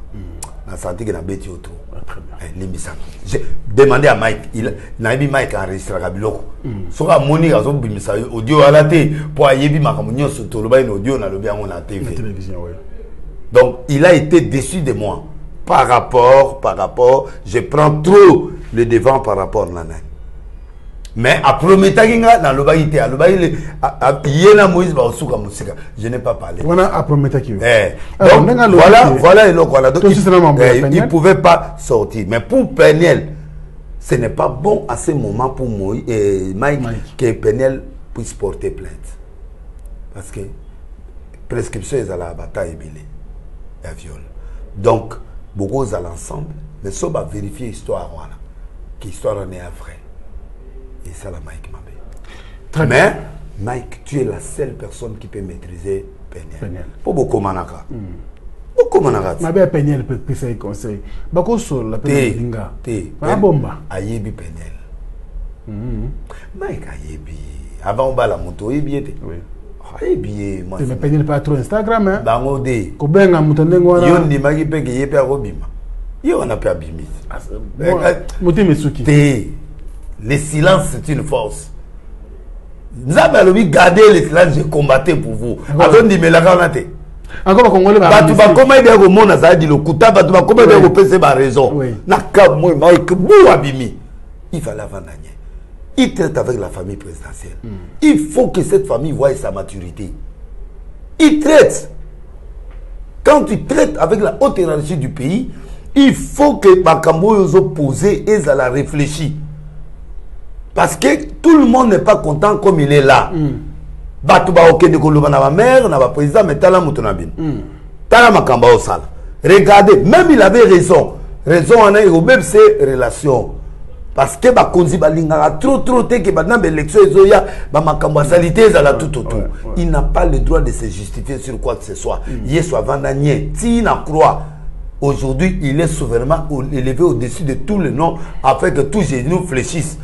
Na senti que na bêti autour. Limbisanga. J'ai demandé à Mike. Il n'a mis Mike enregistré à Biloko. Soka moni à son bimisa audio à la télé. Pour ayebi makamunyo sur toloba une audio na lobi à la télévision. Donc il a été déçu de moi. Par rapport, je prends trop le devant par rapport à Nana. Mais après Metaginga dans le baïté, Yena Moïse Baosuka Musika, je n'ai pas parlé. Voilà après Metagin. Donc voilà et donc voilà. Donc il ne pouvait pas sortir. Mais pour Peniel, ce n'est pas bon à ce moment pour Moïse et Mike que Peniel puisse porter plainte. Parce que prescription est à la bataille et à viol. Donc beaucoup à l'ensemble, mais ça va vérifier l'histoire que l'histoire en est vraie. Et ça, la Mike m'a dit. Mais, Mike, tu es la seule personne qui peut maîtriser Peniel. Pour beaucoup manaka. Beaucoup manaka. Ma belle Peniel peut faire conseil. Beaucoup sur la Peniel Linga. Pas bomba. Ayebi Peniel. Mike Ayebi. Avant on va la moto, Ayebi était. Oui. Ayebi. Mais Peniel pas trop Instagram, hein. Bango de. Kobenga mutandengo. Yon di magi peke yepe arobima. Yon on a pas bimi. Moté Mesuki. Le silence, c'est une force. Nous avons gardé le silence, j'ai combattu pour vous. Attends, dis-moi la granate. Encore Congolais, comment il y a un monde à dire le Kouta, comment il y a un raison. Il fallait avant d'agir. Il traite avec la famille présidentielle. Il faut que cette famille voie sa maturité. Il traite. Quand tu traites avec la haute hiérarchie du pays, il faut que Bakambo soit posé et ça la réfléchit. Parce que tout le monde n'est pas content comme il est là. Regardez, même il avait raison. Raison en a même ses relations. Parce que il n'a pas le droit de se justifier sur quoi que ce soit. Aujourd'hui, il est souverainement élevé au-dessus de tous les noms afin que tous les genoux fléchissent.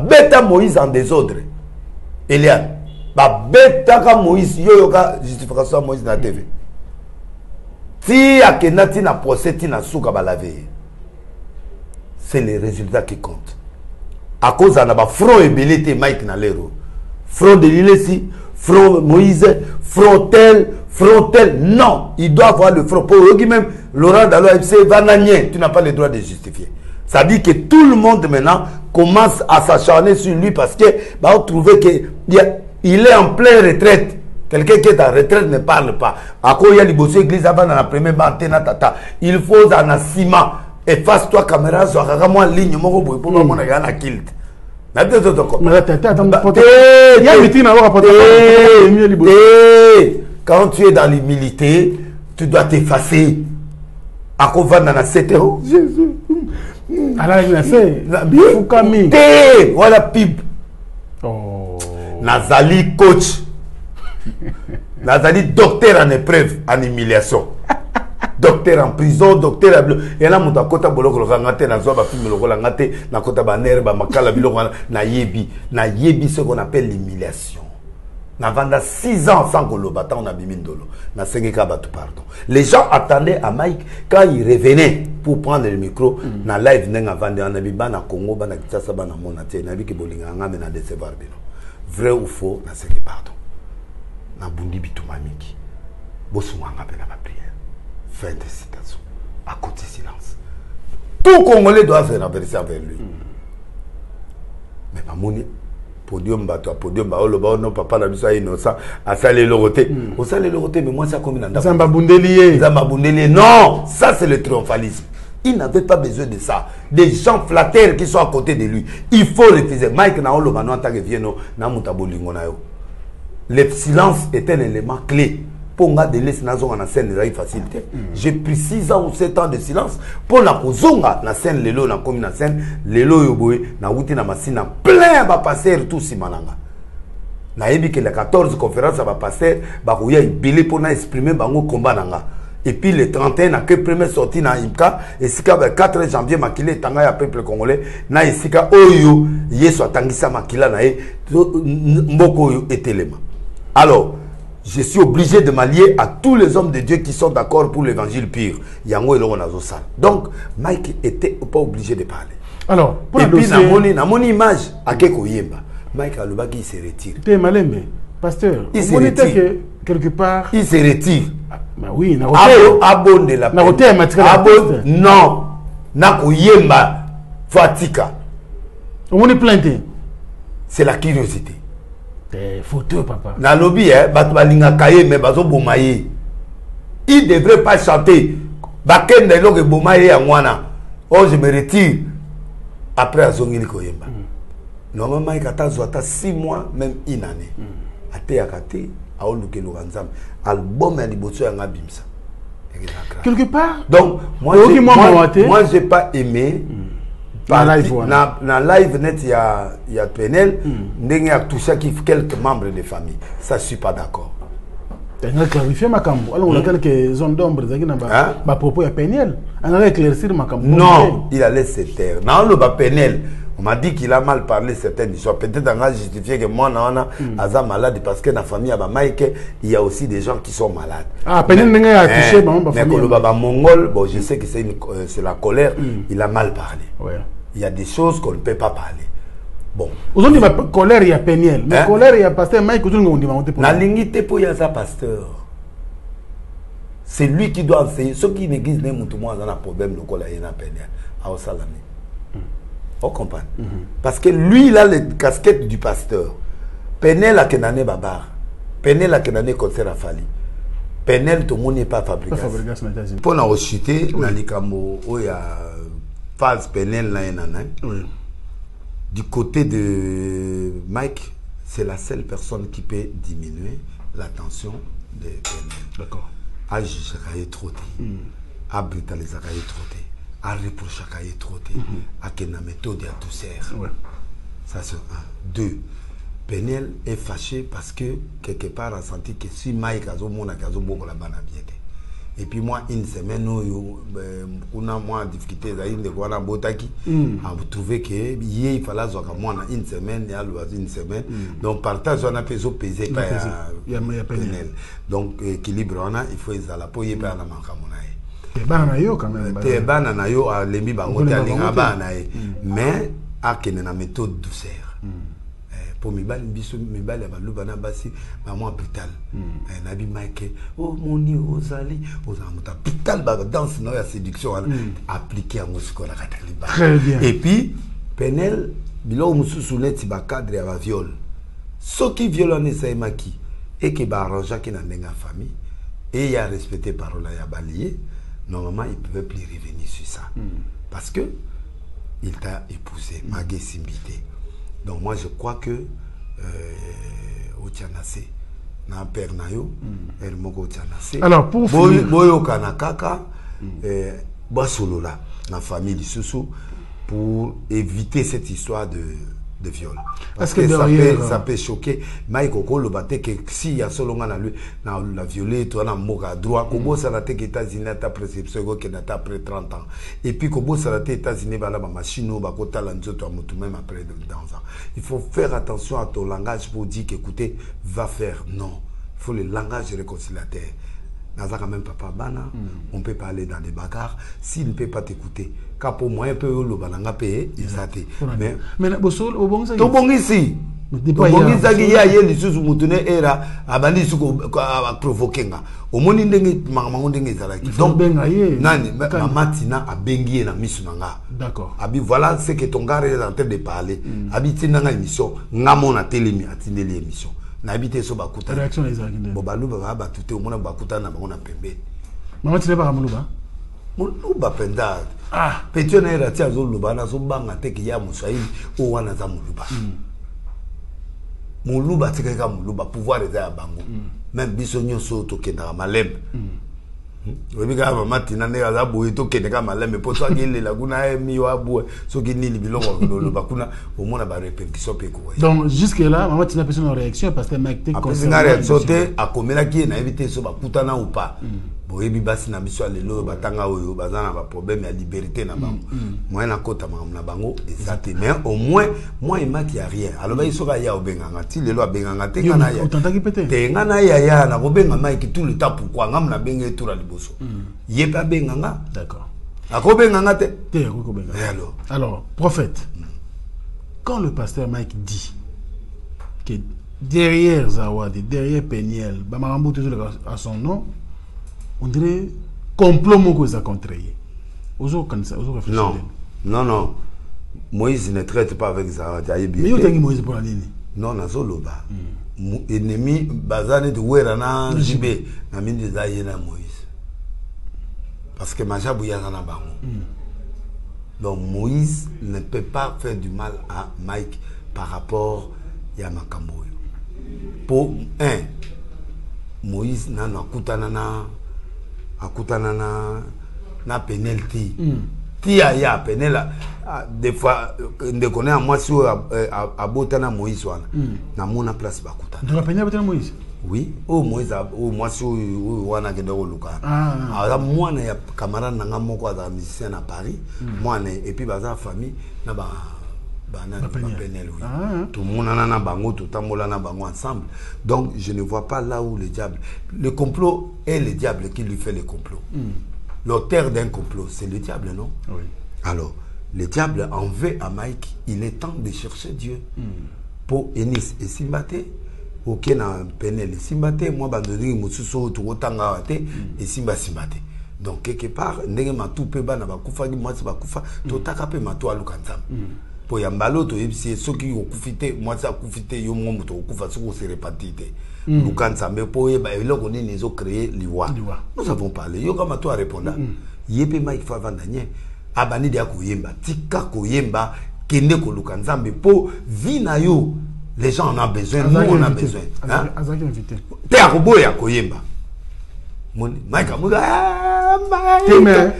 Bêta Moïse en désordre. Eliane. Bêta Moïse, yoyoka justification Moïse na TV. Si akenati na procès na souka balavé. C'est les résultats qui comptent. À cause de la front et belité Mike na lero. Front de l'Ilesi, front Moïse, frontel. Non, il doit avoir le front. Pour eux même, Laurent Dalo FC Vananier, tu n'as pas le droit de justifier. Ça dit que tout le monde maintenant commence à s'acharner sur lui parce que on trouve qu'il est en pleine retraite. Quelqu'un qui est en retraite ne parle pas. À quoi il y a les église avant dans la première bantenne tata. Il faut un ciment. Efface-toi caméra, soit moi en ligne, moi pour moi on a un kilt. Quand tu es dans l'humilité, tu dois t'effacer. À quoi va dans la 7 euros? Jésus. Voilà pib. Nazali coach. Nazali docteur en épreuve, en humiliation. Docteur en prison, docteur et là mon kota boloko ngate na zo ba film loko ngate na kota banere ba makala biloko na yebi ce qu'on appelle l'humiliation. Na vanda 6 ans sans kolobata on a bimindolo na sengeka batu pardon. Les gens attendaient à Mike quand il revenait pour prendre le micro na live nenga vanda na biba na Congo ba na Kinshasa ba na monate na biki bolinga ngame na décevoir bino. Vrai ou faux na sengeka pardon. Na bundi bitumamiki. Bosunga ngape na prière. Fin de citation. À côté silence. tout Congolais doit se renverser envers lui. Mais pas mon podium bato podium ba oloba no papa na biso innocent a salé le roté au salé le roté mais moi ça comme dans Zamba Bundelier non ça c'est le triomphalisme. Il n'avait pas besoin de ça. Des gens flatteurs qui sont à côté de lui. Il faut refuser. Mike na oloba no attaque vieno na mutabolingo na yo. Le silence est un élément clé. Pour nga de laisser na zonga na scène la facilité. J'ai pris 6 ans ou 7 ans de silence pour la kozonga na scène lelo na komi na scène lelo yo boy na wuti na masina plein ba passer tout simananga. Na yebi que les 14 conférences ba passer ba koya ibele pour na exprimer bango combat nanga. Et puis le 31 na que première sortie na Imka et sika ba 4 janvier makile tanga ya peuple congolais na isika oyo yeso atangisa makila na e mboko yo etelema. Alors je suis obligé de m'allier à tous les hommes de Dieu qui sont d'accord pour l'évangile pur. Yango et Loron Sal. Donc, Mike était pas obligé de parler. Alors, pour et le puis, dossier... dans mon image, à Keko Yemba, Mike Alobaki se retire. T'es Malembe, pasteur. Il se retire. retire. Quelque part... Il se retire. Mais oui, Abon de la peine. Non. Nako Yemba Fatika. On est planté. C'est la curiosité. T'es photo, papa. Na lobby, Batbalinga Kaye, mais Bazo Bomaye. Il ne devrait pas chanter. Baken de l'oge Bomaye à Mwana. Oh, je me retire. Après, à Zongili Koyemba. Normalement, il y a 6 mois, même une année. A te akate, a oluke l'oranzam. Album, il y a Bimsa. Quelque part. Donc, moi, j'ai pas aimé. Dans live net, il y a PNL, il y a touché quelques membres de famille. Ça, je ne suis pas d'accord. Tu as clarifié ma cambo. Alors, on a quelques zones d'ombre. Ma propos est PNL. On a éclairci ma cambo. Non, il allait se taire. Dans le PNL, on m'a dit qu'il a mal parlé certaines histoires. Peut-être on a justifié que moi, on a malade parce que dans la famille, il y a aussi des gens qui sont malades. Ah, PNL n'a pas touché ma famille. Mais quand le baba mongol, bon, je sais que c'est la colère, il a mal parlé. Ouais. Il y a des choses qu'on ne peut pas parler. Bon. Aujourd'hui, ma colère, il y a Péniel. Mais colère, il y a pasteur Mike. La lignité pour y a ça, pasteur. C'est lui qui doit enseigner. Ceux qui n'église n'est tout le monde a un problème, le col a Péniel. À Osalami. On comprend. Parce que lui, il a les casquettes du pasteur. Péniel a kenané babar. Péniel a kenané concert à Fali. Péniel, tout le monde n'est pas fabriqué. Pour nous chuter, dans les camos, il y a phase Péniel là. Oui. Du côté de Mike, c'est la seule personne qui peut diminuer la tension de Péniel. D'accord. À juger trop, à brutaliser trop, à reprocher trop, à qu'il y ait une méthode à tout faire. Ça c'est un. 2. Péniel est fâché parce que quelque part a senti que si Mike a zo mona kazo boko la bana bien. Et puis moi, une semaine, on a moins de difficultés de voir un botaki. On a trouvé que il fallait avoir une semaine, et une semaine. Donc, partage, on a fait peser par Pénel. Donc, équilibre, il faut les ala pour y faire la manque. T'es ban quand même. T'es ban à yo à l'emi bangote à l'ingabanae. Mais, à qu'il y a une méthode douceur. Pour mes balles, mes balles, à Lubana Bassi, maman hôpital. Nabi Mike, oh mon Dieu, aux alliés, aux amours, hôpital, danse, non, la séduction, appliquée à Mouskola. Très bien. Et puis, Pénel, bilo Moussou Soulet, Tiba cadre à la viol. Ce qui violent les maki, et qui arrange qui n'a pas famille, et il a respecté parole à Balié, normalement, il ne pouvait plus revenir sur ça. Parce que, il t'a épousé, Magé Simbité. Donc moi je crois que Otianase na père nayo Moko Otianase. Alors pour finir boyo kanakaka basolola na famille Soussou pour éviter cette histoire de viol. Parce que ça peut choquer Mike Oko le baté que si y a seulement la violé toi na moka droit Kobo ça na te États-Unis ta prescription que na ta après 30 ans et puis Kobo ça na te États-Unis ba la machine ba kota la nzoto amutu même après dans ans. Il faut faire attention à ton langage pour dire qu'écoutez va faire non. Il faut le langage réconciliateur. Naza quand même papa bana, on peut parler dans des bagarres. S'il ne peut pas t'écouter, car pour moi un peu le balanga payer, il s'attend. Mais Bosol au bon tout bon ici. obongisaki ya ye lisusu motu ne era abandi lisusu aprovoke nga omoni ndenge makambo ndenge ezalaki donc nani mama Tina abengi ye na misu na nga d'accord abi voilà ce que ton gars est en train de parler abi tinda nga émission nga mona telemi atindeli émission na habité so bakuta réaction les arguments bo baluba ba tuté omona bakuta na bango na pembe mama Tina ba muluba muluba penda petio na era tia zo luba na so banga teki ya muswahili o wana za muluba muluba tikaka muluba pouvoir eza ya bango même biso nyonso tokendaka malembe obika mama Tina ne aza boye tokendaka malembe po twagelela kuna miwa boye soki nini biloko loloba kuna omona ba répercussion pe ko donc jusque là mama Tina personne réaction parce que Mike te concerne la réaction te akomelaki na éviter so bakutana ou pas boyebi basi na biso lelo batanga oyo bazana ba problème ya liberté na bango moi na kota na bango exact mais au moins moi il maki a rien alors ba isoka ya obenganga ti lelo abenganga te kana ya otantaki pete te ngana ya na kobenga Mike tout le temps pourquoi ngam na benga tout la liboso ye pa benganga d'accord akobenganga te kobenga alors prophète quand le pasteur Mike dit que derrière Zawadi derrière Peniel Bamarambo toujours à son nom on dirait complot moko za contre ye. Ozo réfléchir. Non. Moïse ne traite pas avec Zawadi. Mais yo tangi Moïse pour la nini? Non, na zoloba. Ennemi bazane de wera na jibe na mindi za yena Moïse. Parce que majabu ya na bango. Donc Moïse ne peut pas faire du mal à Mike par rapport à Makambo. Pour Moïse na akutana na penalty ti ya penela des fois de connaître moi sur abotana Moïse wana na mona place bakutana de la penela Moïse oui Moïse moi sur wana kende koluka mwana ya camarade nanga moko aza musicien à Paris mwana et puis baza famille na ba penel oui tout le monde na bango tout tambola na bango ensemble donc je ne vois pas là où le diable le complot est le diable qui lui fait le complot l'auteur d'un complot c'est le diable non oui. Alors le diable en veut à Mike il est temps de chercher Dieu pour Enis et Simbate ok na penel Simbate moi bandoni mususu to tanga te et Simbate donc quelque part ndenge matu pe bana bakufa moi bakufa to taka pe matu alukanzam pour yambalo to yebisi soki okufite moi ça kufite yo momo to okufa soko se répartite lukanza mais pour yeba eloko nini zo créer liwa nous avons parlé yo kama to répondre yepe Mike Favandanye abani dia koyemba tika koyemba kende ko lukanza mais pour vie na yo les gens en ont besoin nous on a besoin hein azaki invité te akoboya koyemba Mike amuga mais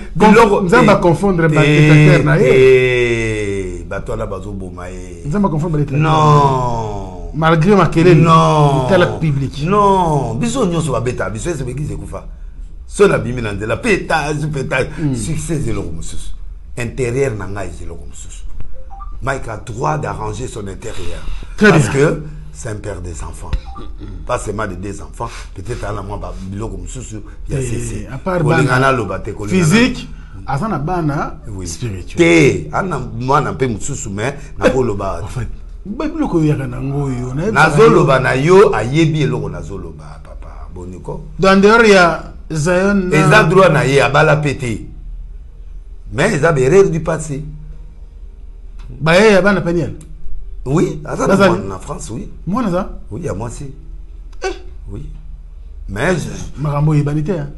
nzamba confondre ba terre na ye batona bazo bomae nzamba confondre ba non malgré makele non tel public non biso nyonso babeta biso ese bekize kufa so na bimi na ndela pétage succès zelo mususu intérieur na ngai zelo mususu Mike a droit d'arranger son intérieur parce que c'est un père des enfants pas seulement de deux enfants peut-être à la moi biloko mususu ya cessé à part physique azana bana spirituel te ana mwana pe mususu mais na koloba en fait biloko yaka nango yo na zoloba na yo ayebi eloko na zoloba papa boniko dans dehors ya Zion eza droit na ye abala pété mais eza erreur du passé baye ya bana Peniel oui en France oui moi ça oui à moi aussi oui mais marambo yebanité hein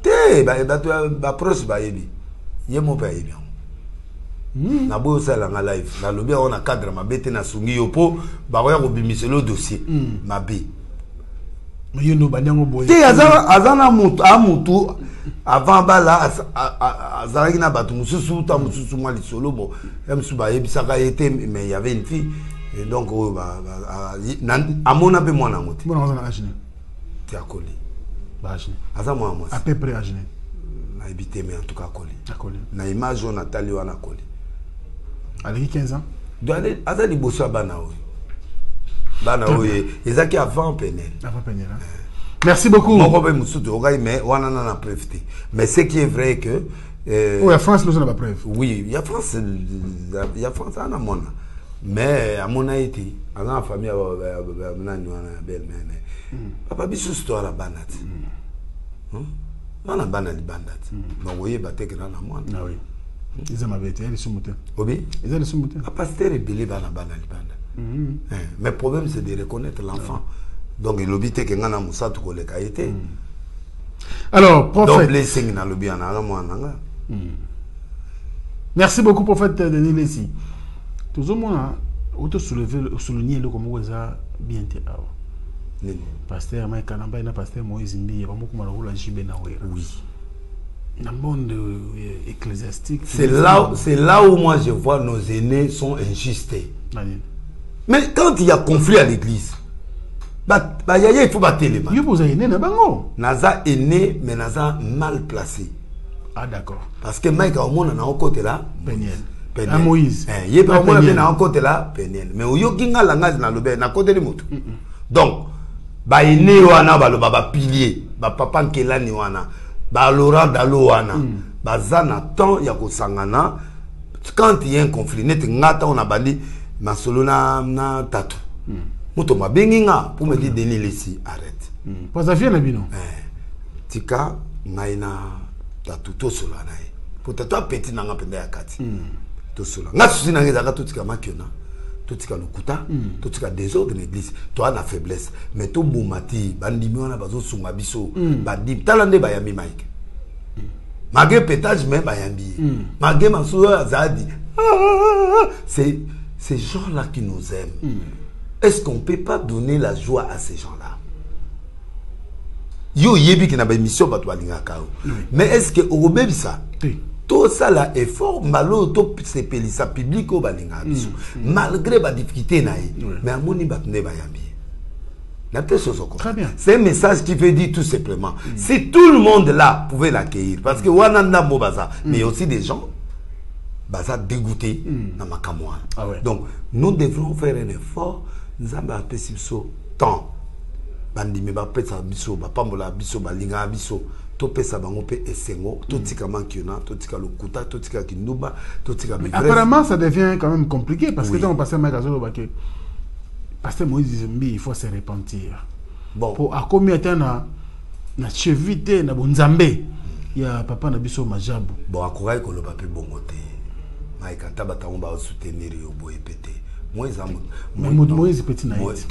te ba proche ba yebi ye mo pa yebi na boyo sala nga live na lobi on a cadre mabete na sungi yo po ba ko ya ko bimiselo dossier mabe mais no banyango boye te azana mutu avant bala azalaki na batu mususu ta mususu mwa lisolo bo msu ba yebisaka yete mais il y avait une fille et donc amona pe mwana ngote mwana azana agine te akoli ba agine azama moi à peu près agine na habité mais en tout cas akoli na image on atali wana akoli avec 15 ans doit azali bosso bana oye ezaki avant Penel merci beaucoup mais wana na preuve mais ce qui est vrai que la France nous n'a pas preuve oui il y a France ana mona mais à mon avis à la famille belle papa biso histoire la banate on a banali bandate mais voyez baté que na moi ah oui ils ont m'avait été ils sont montés obi ils ont sont montés a pasteur belé bana banali banda mais le problème c'est de reconnaître l'enfant donc il obité que ngana musa to koleka été alors prophète donc blessing na lobi ana moi nanga merci beaucoup prophète Denis Lessi tout au moins auto souligner le comme ça bien te pasteur Mike Kanamba et pasteur Moïse Mbi vraiment comme la JB na oui dans le monde ecclésiastique c'est là où moi je vois nos aînés sont injustes. Mais quand il y a conflit à l'église il faut battre les mains. Vous avez aîné Naza aîné mais Naza mal placé. Ah d'accord. Parce que Mike au monde na côté là Peniel. Moïse. Il pas moi na côté là Peniel. Mais oyo kinga langage na lobe na côté de moto. Donc ba aîné wana ba lo ba pilier, ba papa nkelani wana, ba Laurent Dalo wana, ba zana temps ya ko sangana quand il y a un conflit net ngata on a bandi masolo na tatu. Moto ma benginga pour me dire Denis Lessi arrête. Pas ça vient na bino. Tika ngaina tatu to sola nae. Pour tatu petit nanga pende ya kati. To sola. Nga susi na ngeza ka to tika makiona. To tika lokuta, to tika désordre dans l'église. Toi na faiblesse, mais to boumati bandimi wana bazo sunga biso. Bandi talande ba yami Mike. Magé pétage même ba yambi. Magé masou azadi. C'est ces gens-là qui nous aiment. Est-ce qu'on ne peut pas donner la joie à ces gens-là? Yo yebi qui n'a pas émission bato alinga kao. Mais est-ce que au bébé ça? Tout ça là effort malo to c'est pelisa public au balinga biso. Malgré ba difficulté naï, mais amoni batne ba yambi. La tête chose très bien. C'est un message qui veut dire tout simplement si tout le monde là pouvait l'accueillir parce que wananda mobaza mais il y a aussi des gens baza dégoûté dans ma camoine. Donc nous devrons faire un effort. Nous avons un peu temps. Bandimi ba pesa biso ba pambola biso ba linga biso to pesa bango pe esengo to tika mankiona to tika lokuta to tika kinduba to tika bivresse. Apparemment ça devient quand même compliqué parce que quand on passe magazo ba que pasteur Moïse Mbi il faut se repentir. Bon pour a commis atteindre na chevité na bonzambe ya papa na biso majabu. Bon akorai ko lo ba pe bongote. Maika tabata on ba soutenir yo boye pété. Moïse petit naït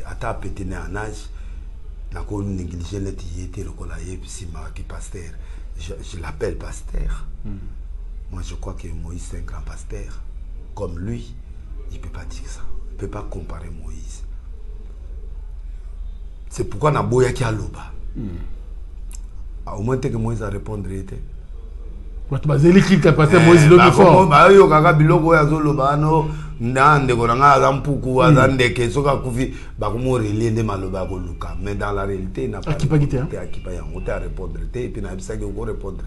ata petit né en âge na ko négliger net yété lokola yepsi ma ki pasteur je l'appelle pasteur. Moi je crois que Moïse c'est un grand pasteur comme lui il peut pas dire ça, il peut pas comparer Moïse. C'est pourquoi na boya ki aloba au moins que Moïse a répondre était watu bazeli kika pasteur Moïse lo fort ba yo kaka biloko ya zoloba no ndande ko nga azampuku azandeke soka kufi ba kumorele nde maloba ko luka mais dans la réalité n'a pas akipa ya ngote à répondre et puis na bisa que ko répondre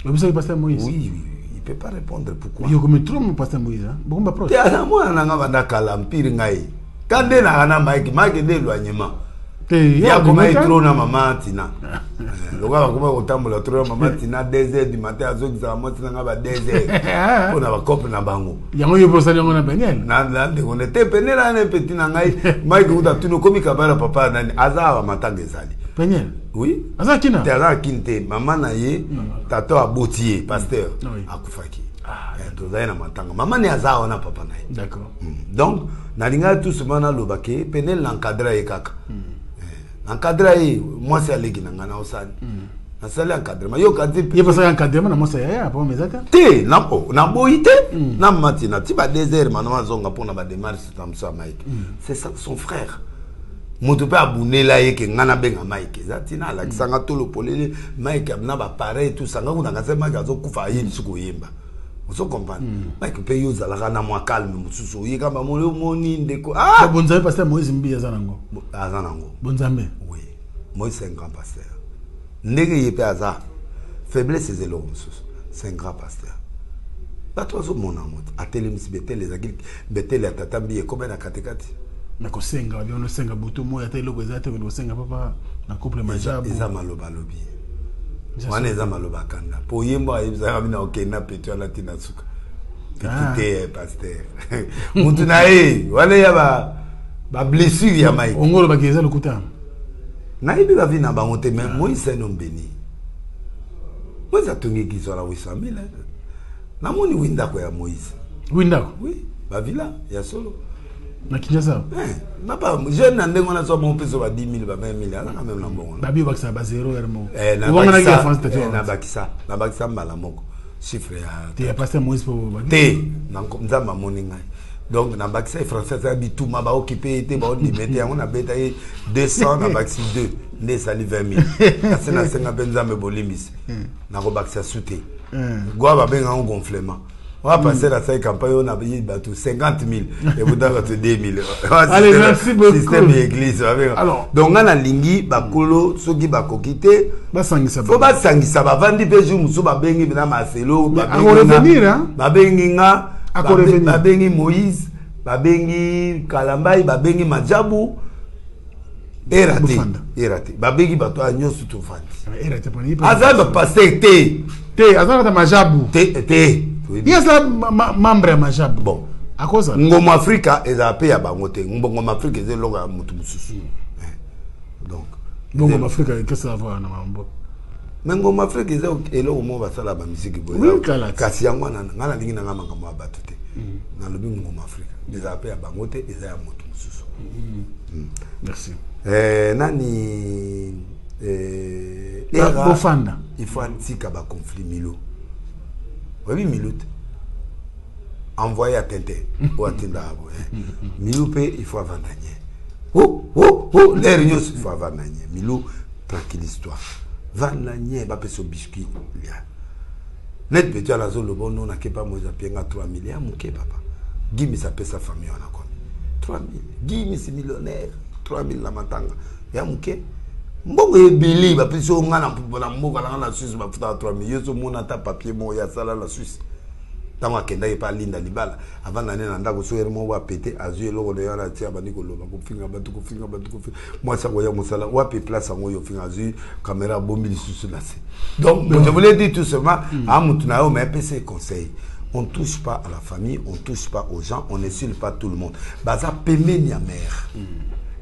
le bisa que pasteur Moïse oui il peut pas répondre pourquoi yo comme trop mon pasteur Moïse hein beaucoup ba proche ya na moi na nga banda kala mpiri ngai kande na kana Mike de éloignement ya kuma itro na mama tina loka kuma kotambola tro mama tina 2h du matin azokisa moti nga ba 2h ona ba couple na bango yango yo posali yango na Peniel na de on était Peniel na petit na ngai Mike uta tuno komi kabala papa nani azaba matanga ezali Peniel oui aza kina tera kinte mama na ye tato abotier pasteur akufaki to zaina matanga mama ni azaba na papa na ye d'accord donc na linga tout ce mana lobake Peniel l'encadrer e kaka encadré moi c'est allé na na osani na sala encadrement yo kadi ye pas ça encadrement na moi ça ya pas mes atta te na boité na matina ti ba 2h manama zonga pona ba démarche tamsa Mike c'est ça son frère moto pe abune la ye ke ngana benga Mike zatina la kisanga tolo polele Mike na ba pareil tout ça ngako na sema gazo kufa yini suko yemba vous comprenez Mike pe yo zala kana moi calme mususu ye kamba moni ndeko bonzambe pasteur Moïse Mbi azanango bonzambe oui Moïse c'est un grand pasteur ndenge yepe aza faiblesse c'est le mususu c'est un grand pasteur bato zo mon amour atelemisi betel les agil betel atatambi e comme na katekati na kosenga bino senga buto moya telo ko ezate ko senga papa na couple majabu eza maloba lobi wana eza maloba kanda po yemba ebza bina okena petu ala tina suka Petit pasteur. Moutunae, voilà ya blessure ya Mike. Ongolo bageza le kutam. Naïbi la vie na bangote mais Moïse c'est non béni. Moïse a tungi qui soit la 800 000. Na moni winda ko ya Moïse. Winda? Oui, ba villa ya solo. Na Kinshasa. Na ba jeune na ndengo na so mon peso ba 10 000 ba 20 000 ala na même na bongo. Ba bi bakisa ba 0 ermo. Na bakisa mbala moko. Chiffre ya. Te pasteur Moïse pour ba. Te na nzamba moni ngai. Donc na bakisa français ça bi tout ma ba occupé te ba on limité on a beta 200 na bakisi 2 ne sali 20 000. Ça na senga benza me bolimbis. Na ko bakisa souté. Gwa ba benga on gonflement. On va passer la salle campagne, on a payé 50 000 et vous avez 2 000. Allez, merci beaucoup. Système église. Alors, donc, on a lingi, bakolo, soki bakokite. Faut pas sangisa, ba vandi peju musu ba bengi bina maselo, ba bengi nga, ba bengi Moïse, ba bengi Kalambai, ba bengi Majabu. Erate. Ba bengi bato anyosu to fandi. Erate poni. Azaba passer te. Azaba Majabu. Te. Il y a ça membre Majab. Bon. À cause de Ngoma Africa est à payer à Bangote. Ngoma Africa est logo à Mutubususu. Donc. Ngoma Africa, qu'est-ce que ça va na mambo? Mais Ngoma Africa est logo mo basala ba musique boy. Oui, kala. Kasi yango na ngala lingi na ngama ngama batute. Na lobi Ngoma Africa. Les a payer à Bangote et à Mutubususu. Merci. Nani Bofanda. Il faut antika ba conflit Milo. Oui, minutes. Envoyé à Tintin. Ou à Tinda. Milou paye, il faut avoir les réunions, il faut avoir Milou, tranquille histoire. Vananier, va payer son biscuit. Net petit à la zone, le bon nom n'a pas moi, j'ai payé 3 milliards, mon papa. Guy, ça paye sa famille, on a connu. 3 000. Guy, c'est millionnaire. 3 000 la matanga. Y'a mon Mbongo ebili ba piso ngana mpona mboka la Suisse ba futa 3 millions so mona ta papier mo ya sala la Suisse. Tama kenda e pa linda libala avant nane na ndako so yermo wa pété azu eloko de yana tia bani ko loba ko finga batu ko finga moi ça goya mosala wa pe place ngo yo finga azu caméra bombi lisusu là c'est. Donc je voulais dire tout simplement à mutuna o mais PC conseil. On touche pas à la famille, on touche pas aux gens, on n'insulte pas tout le monde. Baza pemé ni mère.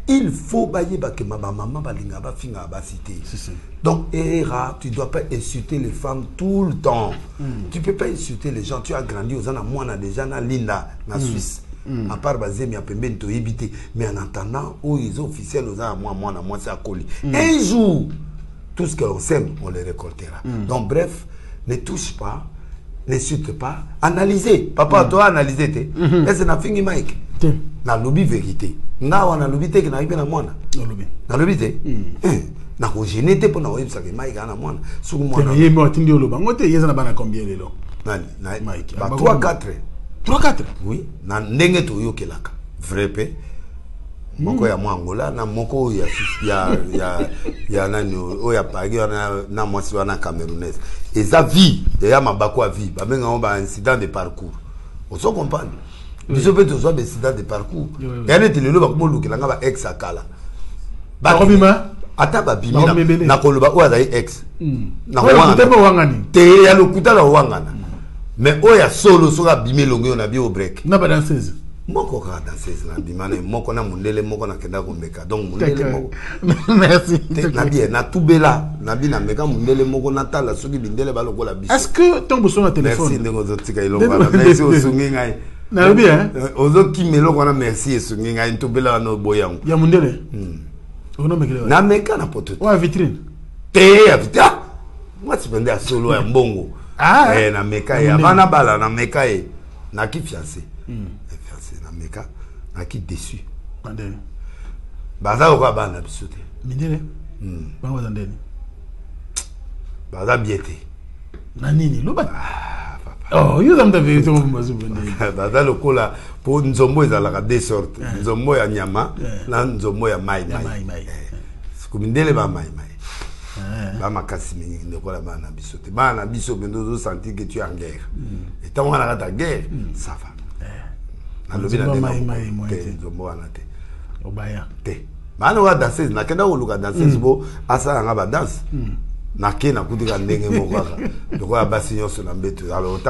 Il faut bailler que ma maman balinga ba finga ba cité. Donc Era, tu dois pas insulter les femmes tout le temps. Tu peux pas insulter les gens. Tu as grandi aux ans moi na déjà na Linda na Suisse. À part bazemi a pembe to éviter. Mais en attendant, où ils officiels aux ans moi c'est à coller. Un jour, tout ce que l'on sème, on les récoltera. Donc bref, ne touche pas, n'insulte pas, analysez. Papa, toi analysez. Est-ce que na fingi Mike? Na lobby vérité. Na wana lobby te na ibe na mwana. Na lobby te. Na ko genete pour na websa ke Mike na mwana. Suku mwana. Te yemo atindi oloba. Ngote yeza na bana combien lelo? Nani? Na Mike. Ba 3-4. 3-4. Oui, na ndenge to yokelaka. Vrai pe. Moko ya Angola na moko ya nani o ya pagi na mwasi wana camerounaise. Eza vie, ya mabako vie, ba benga ba incident de parcours. On se comprend. Biso pe tozo ba incident de parcours. Ya neti lelo ba komolukela nga ba ex akala. Ba komima ata ba bimina na koloba o azai ex. Na wangani. Te ya lokuta la wangana. Mais o ya solo soka bimelongo na bi o break. Na ba danseuse. Moko ka danseuse na bimane moko na mundele moko na kenda ko meka. Donc mundele moko. Merci. Na bien na tubela na bi na meka mundele moko na tala soki bindele ba lokola biso. Est-ce que ton besoin de téléphone? Merci ndeko zotika ilonga. Merci osungi ngai. Na bien. Ozo kimelo kona merci esungi ngai tubela no boyango. Ya mundele. Ono mekele. Na meka na poto. Wa vitrine. Te ya vitrine. Moi tu pendais solo ya mbongo. Na meka ya bana bala na meka e na ki fiancé. Fiancé na meka na ki déçu. Bandele. Baza ko bana bisote. Mindele. Bango zandeni. Baza biete. Na nini loba? Oh, you am the very to mazubende. Baza lokola po nzombo ezalaka deux sortes. Nzombo ya nyama na nzombo ya mai. Sikumindele ba mai. Ba makasi mingi ndokola bana bisote. Bana biso bendo zo sentir que tu es en guerre. Et tant on a la guerre, ça va. Na lobi na te nzombo wana te. Obaya. Te. Bana wa danseuse na kenda oluka danseuse bo asa nga ba danse. nake nakutika ndenge moko kaka lokola basi nyonso na mbeto alors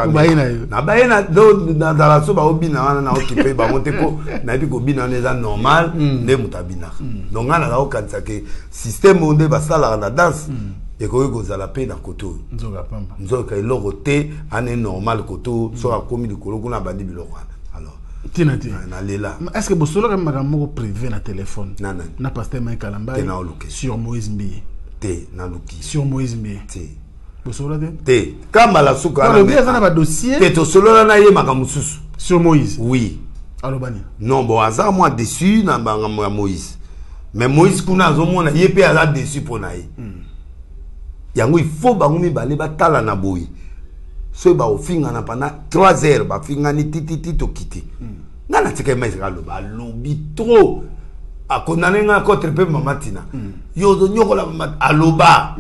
na bayena dans la so baobina wana na okipe bango te po nayebi kobina wana eza normal nde moto abinaka donc nga naza kokanisa ke systeme oyo nde basalaka na danse ekoki kozala mpe na koto oyo nzoka eloko te ane normal koto oyo soki akomi likolo kuna abandi biloko wana alors tina nalela est-ce que bosolaka makambo moko privé na téléphone nanani na pasteur Mike Kalambai sur Moïse Mbiye te naluki sur Moïse Mbiye te bosola te kamba la suka na bien ça na ba dossier te to solola na ye makambo susu sur Moïse oui alobani non bon aza moi dessus na bangambo ya Moïse mais Moïse kuna azomona ye pe aza dessus pona ye yango il faut bango mibale batala na boyi so ba ofinga na pendant 3 heures ba finga ni titi to kiti nga na tika mais aloba lobi trop a condamné nga contre pe mamatina yo do nyokola mama aloba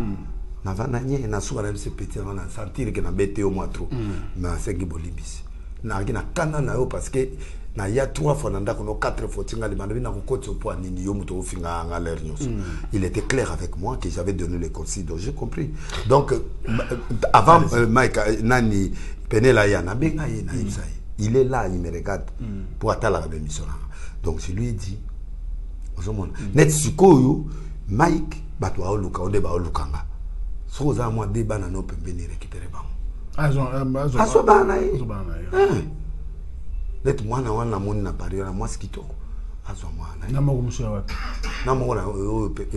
na vana nye na suka na se petit na sentir que na bete au moins trop na sengi bolibisi na kina kana na yo parce que na ya 3 fois na ndako no 4 fois tinga de manabi na kokotso po nini yo muto ofinga nga l'air nyonso il était clair avec moi que j'avais donné les consignes donc j'ai compris donc avant Mike nani penela ya na benga ye na ibsa il est là il me regarde pour attendre la émission donc je lui ai dit net sikoyo Mike bato aoluka ode ba olukanga so za moi de bana no pembeni récupérer bango azo bana net mwana wana moni na pari na mwasi kitoko azo mwana na moko muso wapi na moko na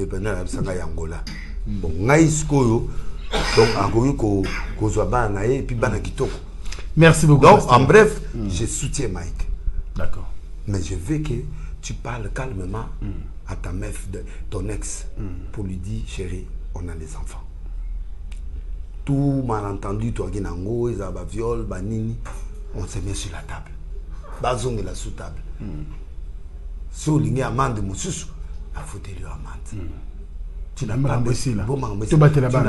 penela ya sanga ya Angola bon ngai sikoyo donc akoki ko zo bana et puis bana kitoko. Merci beaucoup. Donc en bref, je soutiens Mike. D'accord. Mais je veux que tu parles calmement à ta meuf, ton ex, pour lui dire, chérie, on a des enfants. Tout malentendu, toi qui n'as pas viol, banini, on se met sur la table. Bazong est la sous-table. Si on a amende, moussous, il faut te lui amende. Tu n'as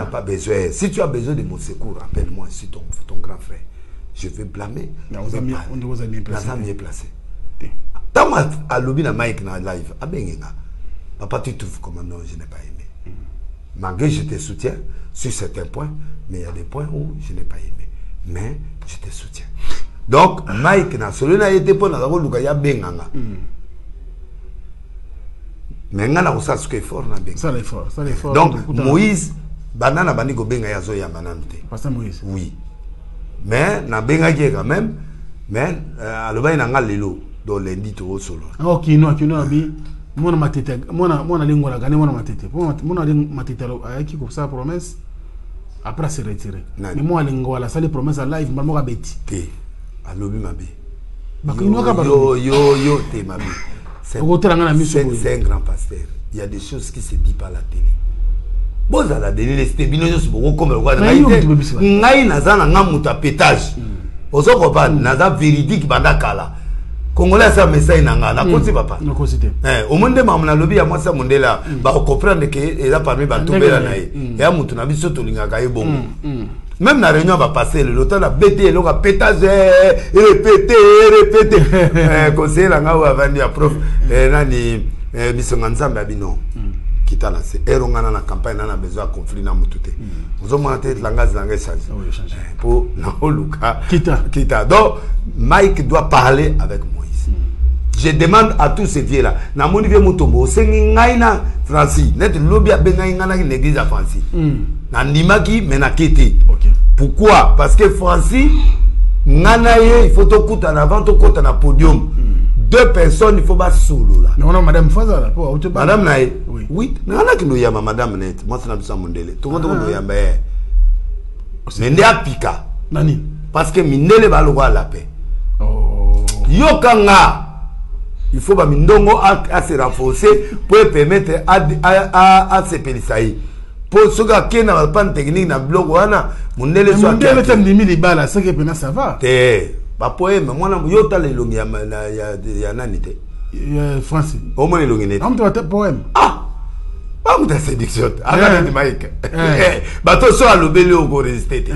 pas besoin. Si tu as besoin de mon secours, appelle-moi, je suis ton grand frère. Je vais blâmer. On vous a bien placé. Dans ma lobby na Mike na live, papa tu trouves comment non, je n'ai pas aimé. Malgré je te soutiens sur certains points, mais il y a des points où je n'ai pas aimé. Mais je te soutiens. Donc Mike na solo na été pour na ko luka ya benganga. Mais nga na ko sa ce que fort na benga. Ça l'effort. Donc Moïse banana bani ko benga ya zo ya manante. Pasteur Moïse. Oui. Mais na benga qui quand même mais aloba ina nga lelo do lendi to solo. OK, no abi mona matete mona lingwa la gane mona matete. Mona matete ayaki ko sa promesse après se retirer. Mais moi lingwa la sale promesse à live mal mo ka beti. Te. Alobi mabe. Yo te mabe. C'est un grand pasteur. Il y a des choses qui se disent par la télé. Bon, ça la télé, c'était bien, je suis beaucoup comme le ngai nazana ngamuta pétage. Ozo kopa naza véridique bandakala. Congolais ça message nanga na koti papa. Au monde mamna lobi ya mwasa mondela ba comprendre que et là parmi ba tombela na ye. Ya mutu na biso to lingaka ye bongo. Même la réunion va passer le temps la BT le pétage répéter conseiller la nga wa vandi ya prof nani bisonga nzambe abino kita la c'est erongana na campagne na besoin conflit na mutute ozo mona tête langage changer pour na oluka kita donc Mike doit parler avec Moïse. Je demande à tous ces vieux là na moni vie mutombo sengi ngai na Francis net lobby a benga ngana ki l'église à Francis na ndimaki mena kiti. Pourquoi? Parce que Francis nganaye il faut to kuta na avant to kota na podium. Deux personnes il faut pas solo là. Mais on a madame Faza là pour madame nae. Oui, nana ki no yama madame net. Moi c'est na bisa mondele. To ngoto no yamba e. Mende apika. Nani? Parce que mindele ba lokwa la paix. Oh. Yokanga. Il faut ba mindongo à se renforcer pour permettre à se pelisaï. Pour ceux qui n'ont pas de technique na blog wana mundele so akele tandimi libala ça que pena ça va. Te. Ba poème moi na yota le longi ya nani te. Français. Au moins le longi net. On te poème. Ah. Ba muta séduction. Ala de Mike. Ba to so alobele o go résister te.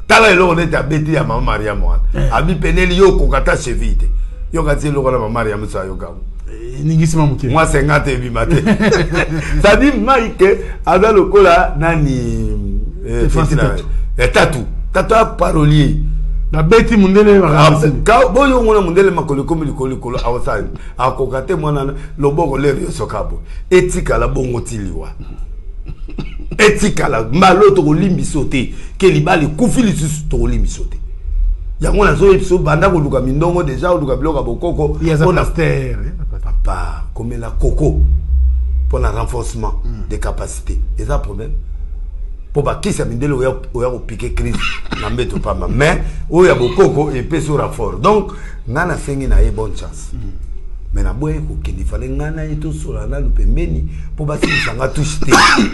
Tala le longi net abeti ya mama Maria moi. Abi peneli yo kokata chevite. Yo kati lo na mama Maria musa yo gawo. Moi 50 et matin. Ça dit Mike ada lokola nani tatu parolier. La bête mundele ka boyo ngona mundele makolo komi likolo awasani akokate mwana loboko lerio sokabo etika la bongo tiliwa etika la malo to limbi sauté ke libali kufili su to limbi sauté yango na zo episo banda ko luka mindongo déjà o luka bloka bokoko on a papa comme la coco pour le renforcement des capacités et ça problème pour ba qui ça mindele oya ko piquer crise na mbeto pas mais oya bokoko et pe sur rapport donc ngana sengi na bonne chance mais na boye ko kindi fale ngana eto sur na lupembeni pour ba sisi sanga toucher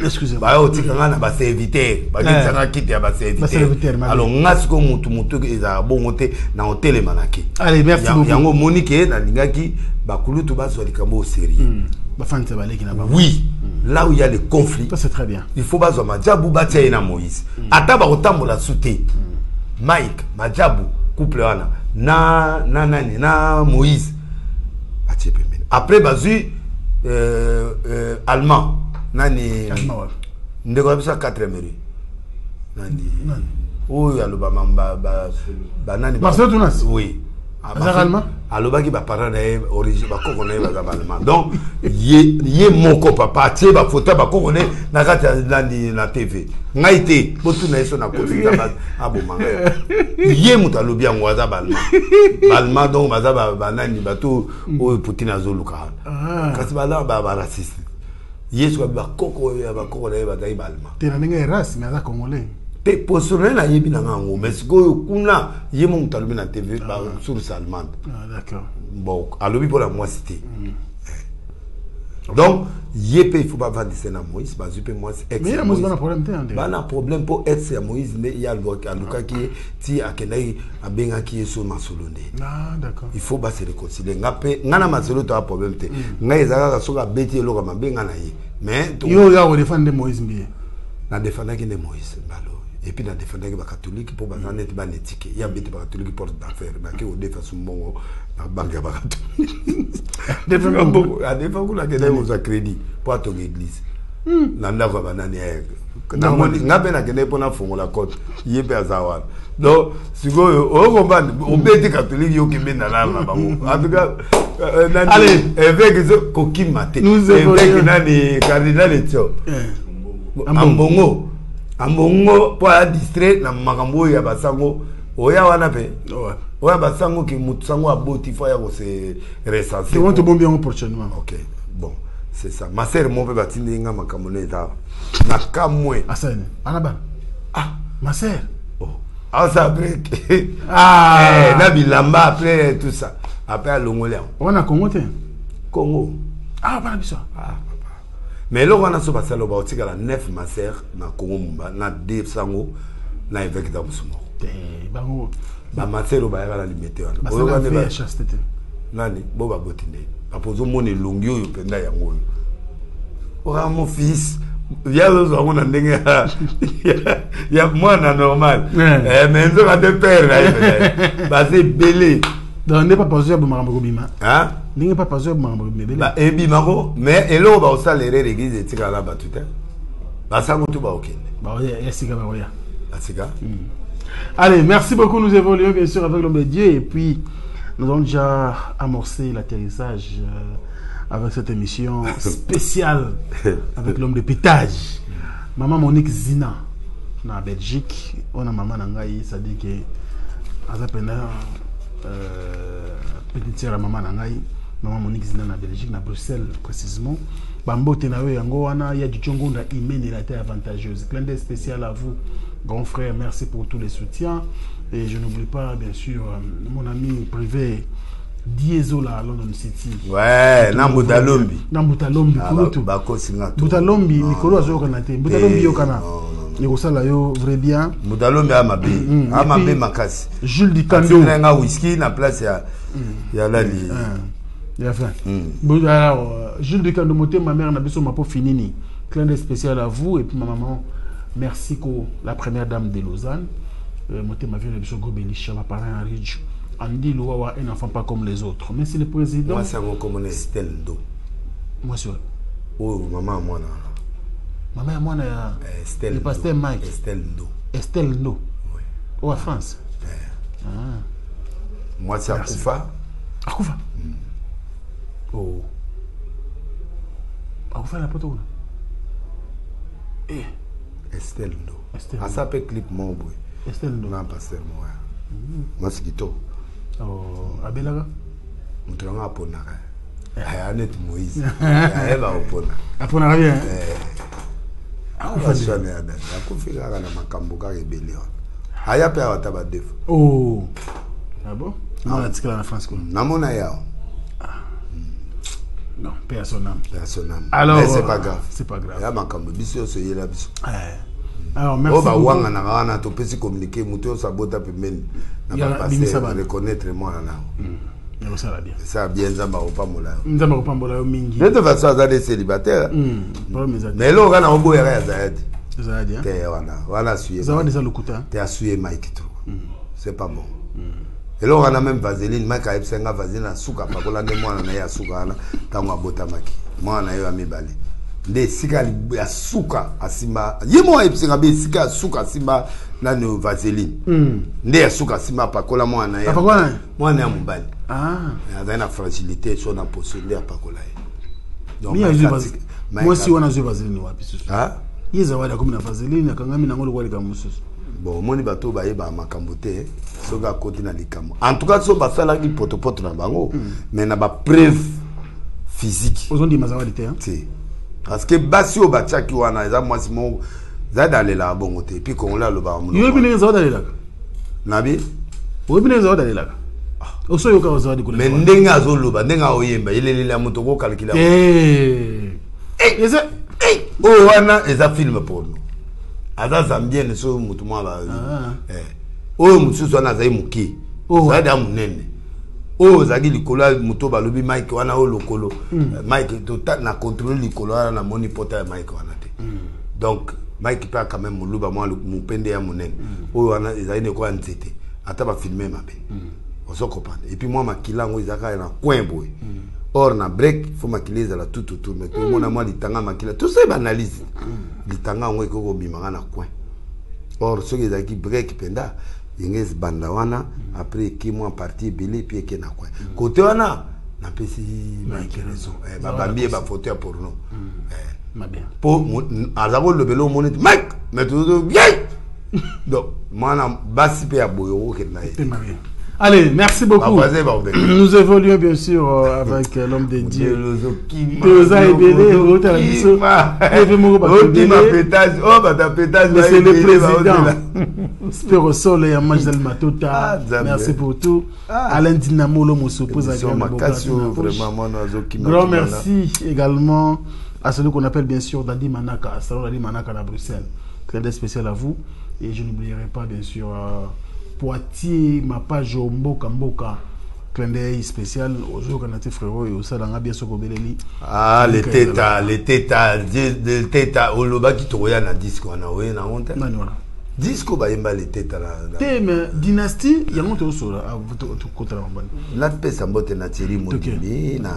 excusez-moi ba otika ngana ba serviteur ba sanga kiti ya ba serviteur alors ngasi ko mutu eza bongote na hotel manaki allez merci beaucoup yango Monique na lingaki ba kulutu ba zo likambo au sérieux ba fante ba leki na ba oui là où il y a les conflits ça c'est très bien il faut ba zo majabu ba tia na Moïse ata ba kotambola souté Mike majabu couple wana na Moïse. Après bazu allemand nani ndeko abisa 4e rue nani oyo aloba mamba ba nani Marcel Tounas oui allemand aloba ki ba parents na origine ba koko na ba allemand donc ye moko papa tie ba photo ba koko na kata nani na TV ngaite botu na eso na kozi ba aboma ye mutu alobi yango aza balma donc baza ba nani bato oyo Poutine azoluka kasi bala ba raciste yesu ba koko ya ba koko na ba dai balma tena ninga race mais aza congolais te posone na yebi na ngango mais siko kuna ye mo mutu alobi na TV ba source allemande d'accord bon alobi pour la moi cité donc yep il faut pas vendre na Moïse ba zupe moi ex mais il y a un problème un problème pour ex ya Moïse mais il y a Luka qui ti akenai abenga qui so masolonde d'accord il faut ba se réconcilier ngape ngana masolo to a problème te ngai ezaka soka beti eloka mabenga na ye mais yo ya o défendre Moïse bien na défendre qui ne Moïse balo et puis na défendre que ba catholique pour ba net ba netike ya beti ba catholique porte d'affaires ba ke o défense mbongo na banque ba catholique défendre beaucoup a défendre la kene aux crédit pour ton église na ndako ba nani na moni ngabe na kene pona fongo la côte yebe azawa donc siko o comprendre o beti catholique yo kimbe na la bango en tout cas allez évêque ko kimate évêque nani cardinal etio ambongo po a distrait na makambo ya basango oya wana pe oya basango ki mutsango aboti fo ya ko se recenser c'est on te bombe en prochainement OK bon c'est ça ma sœur mon pe batindi nga makambo neta na kamwe asane anaba ma sœur ça après na bilamba après tout ça après longolea on a Congo Congo pas biso mais là on a so basalo ba otika la 9 maser na Congo mumba na 2 sango na évêque d'Abusumo bango ba masero ba ya la limité wana oyo ba ne chasteté nani bo ba botinde apozo mone longi oyo penda yango oyo mon fils ya lo zo na ndenge ya mwana normal mais nzo ka de père là ba c'est belé donc n'est pas passer ba makambo bima n'est pas passer ba makambo bima ba ebimako mais elo ba osalere l'église etika la batuta ba sango to ba okende ba ya sika ba ya asika. Allez, merci beaucoup. Nous évoluons bien sûr avec l'homme de Dieu et puis nous avons déjà amorcé l'atterrissage avec cette émission spéciale avec l'homme de pétage. Maman Monique Zina, en Belgique, on a maman Nangaï, ça dit que Azapena, petite sœur à maman Nangaï, maman Monique Zina en Belgique, à Bruxelles précisément. Bambo Tenawe Yangoana, il y a du Tchongonda Imen et la terre avantageuse. Clin d'œil spécial à vous. Grand frère, merci pour tous les soutiens. Et je n'oublie pas, bien sûr, mon ami privé, Diesola à London City. Ouais, Nambutalombi. Nambutalombi, Kouloutou. Butalombi, Mikolo Azokanate. Butalombi Yokana. Yokosala yo, vrai bien. Butalombi Amabe. Amabe Makasi. Jules Dikando. Un whisky, na place, il y a là. Il a fait. Alors, Jules Dikando, ma mère n'a pas son mapo finini. Clin d'œil spécial à vous et puis ma maman. Merci la première dame de Lausanne. Moté ma vie, le gros Bélicha, ma parent Henri Andy Louawa est un enfant pas comme les autres. Mais si le président... Moi, c'est un comme Estelle Ndo. Moi, c'est... Oh, maman, moi, non. Maman, moi, Estelle le pasteur Mike. Estelle Ndo. Estelle Ndo. Oui. Oh, à France. Moi, c'est Akoufa. Akoufa. Oh. Akoufa, la poteau. Estelle Ndo. Estelle Ah, ça peut clip mon boy. Estelle Ndo. Non, pasteur moi. Moi, c'est Kito. Oh, Abelaga. On te rend à Ponaka. Annette Moïse. Elle va au Pona. À Ponaka bien. Akoufa, je suis allé à Dane. Akoufa, il y a un Makamboka rébellion. Aya pe awataba defo. Oh. Ah bon? Non, on a dit que la France quoi. Namona yao. Non, personne. Personne. Alors, mais c'est pas grave. C'est pas grave. Ya makambo biso so yela biso. Alors merci. Oba wanga na wana to pesi communiquer muto sabota pemeni. Na ba passer reconnaître moi na. Ça va bien. Ça bien zamba opa mola. Nzamba opa mola mingi. De toute façon ça des célibataires. Mais là on a obo ya zaidi. Zaidi hein. Te wana suye. Ça va déjà le kuta. Te asuye Mike trop. C'est pas bon. Et là on a même vaseline Mike a epsenga vaseline na suka pakola nde mwana na ya suka na tango abota maki. Mwana yo amibale. Nde sika ya suka asimba. Yemo epsenga be sika suka asimba na no vaseline. Nde ya suka asimba pakola mwana ya. Pakola mwana ya mubali. Ah. Il y a une fragilité sur la possibilité à pakola. Donc moi si on a joué vaseline wapi susu. Ah? Yeza wala comme na vaseline akangami na ngolo wali kamususu. Bon moni bato ba yeba makambo te soga koti na likamo. En tout cas so basala ki potopoto na bango mais na ba preuve physique. Ozondi mazawadi te hein? Si. Parce que basi o bachaki wana eza mwasi mo za dalela bongo te puis qu'on la lo ba mo. Yo bine zawadi dalela. Nabi? O bine zawadi dalela. Oso yo ka zawadi kule. Mais ndenga azoloba ndenga oyemba ilele moto ko calculer. Eza oh wana eza film porno. Ada zambien so mutu mala. Oh mutu so na zai muki. Ça da munene. Oh zagi likola muto balobi Mike wana o lokolo. Mike to na contrôler likolo na moni pota Mike wana te. Donc Mike peut quand même muluba moi mu pende ya munene. Oh wana ezali ne ko antete. Ata ba filmer mabe. On se comprend. Et puis moi makilango izaka na coin boy. Or na break faut makiliza la tout autour mais tout le monde a moi litanga makila tout ça banalise litanga ngwe ko bimanga na coin or ce qui est break penda yengez banda wana après qui moi parti belé puis que na coin côté wana na pesi Mike raison ba bambie ba photo pour nous ma bien pour azabo le belo monite Mike mais tout bien donc moi na basi pe ya boyo ke na bien. Allez, merci beaucoup. Nous évoluons bien sûr avec l'homme de Dieu. C'est le président. Spero Sol et Amajal Matota. Merci pour tout. Alain Dinamo, l'homme s'oppose à grand merci également à celui qu'on appelle bien sûr Dadi Manaka, Salon Dadi Manaka à Bruxelles. Très spécial à vous. Et je n'oublierai pas bien sûr Poitiers, ma page Mboka Mboka, clin d'œil spécial aux jours qu'on a été frérot et au salon bien sûr Beleli. Ah, les tétas, au loba qui troya na disco, on a oué na honte. Disco ba yemba les tétas là. Thème dynastie, il y a monté au sol à tout côté la bande. La paix sambote na Thierry Modini, na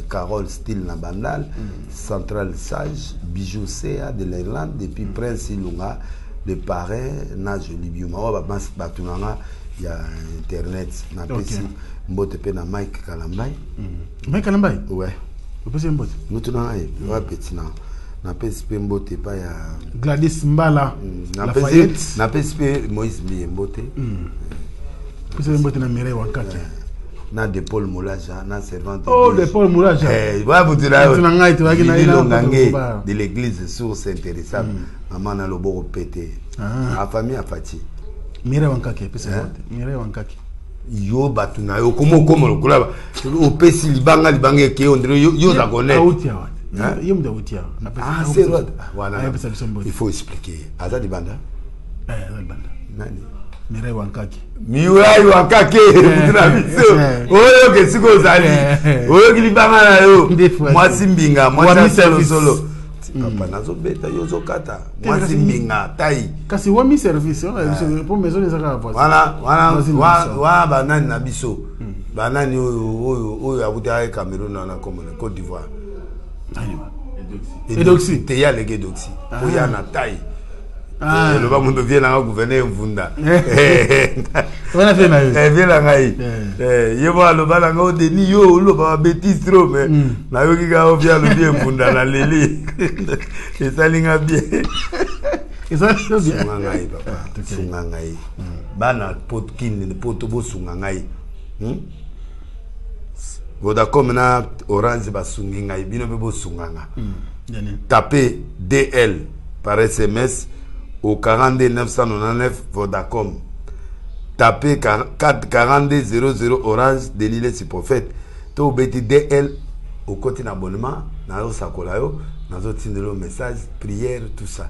Carole Style na Bandal, Central Sage, Bijou Sea de l'Irlande, depuis Prince Ilunga. Le parrain na joli bioma ba mas batunanga ya internet na pesi mbote pe na Mike Kalambay. Mike Kalambay? Ouais. O pesi mbote. Mutunanga wa petit na pesi pe mbote pa ya Gladys Mbala. Na pesi pe Moïse Mbote. Pesi mbote na Mireille Wankake. Na de Paul Moulaja na servante. Oh de Paul Moulaja. Wa mutunanga itwaki na ina de l'église source intéressante. Maman na lobo pété. A famille a fati. Mireille Wankake pesi mbote. Mireille Wankake. Yo batuna yo komo lokola o pesi libanga ke ondre yo za connaître. Ah c'est vrai. Voilà. Il faut expliquer. Azali banda. Azali banda. Nani? Mireille Wankake. Mireille Wankake. Mutuna biso. Oyo ke siko zali. Oyo kilibanga na yo. Moi simbinga, moi solo. papa nazobeta yozo kata mwasi minga tai kasi wami service pour maison les arabes wana banani na biso banani oyo abuta Cameroun na Côte d'Ivoire Edoxy te ya lege Edoxy oya na tai le ba mundo viena na gouverner mvunda wana fe na yo viena ngai yebo alo bala ngo deni yo lo ba bêtise trop mais na yo ki ga o bia lo bien mvunda na leli esalinga bien sunga ngai papa sunga ngai bana potkin poto bo sunga ngai Vodacom na Orange ba sunga ngai bino be bo sunga nga tapez DL par SMS au 42 999 Vodacom. Tapez 42 00 Orange Delile si prophète. To beti DL au côté d'abonnement. Nazo sakolayo, nazo tindelo message, prière, tout ça.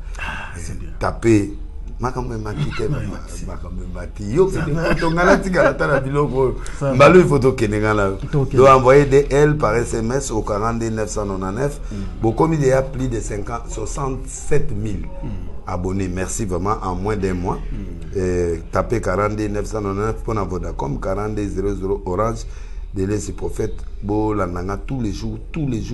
C'est bien. Tapez makambe matite makambe mati yo to ngala tigala tala biloko mbalo photo kenenga la do envoyer DL par SMS au 42 999 beaucoup il y a plus de 67 000 abonnés. Merci vraiment en moins d'un mois. Tapez 42 999 pour la Vodacom 42 00 Orange Délai c'est prophète bo la nanga tous les jours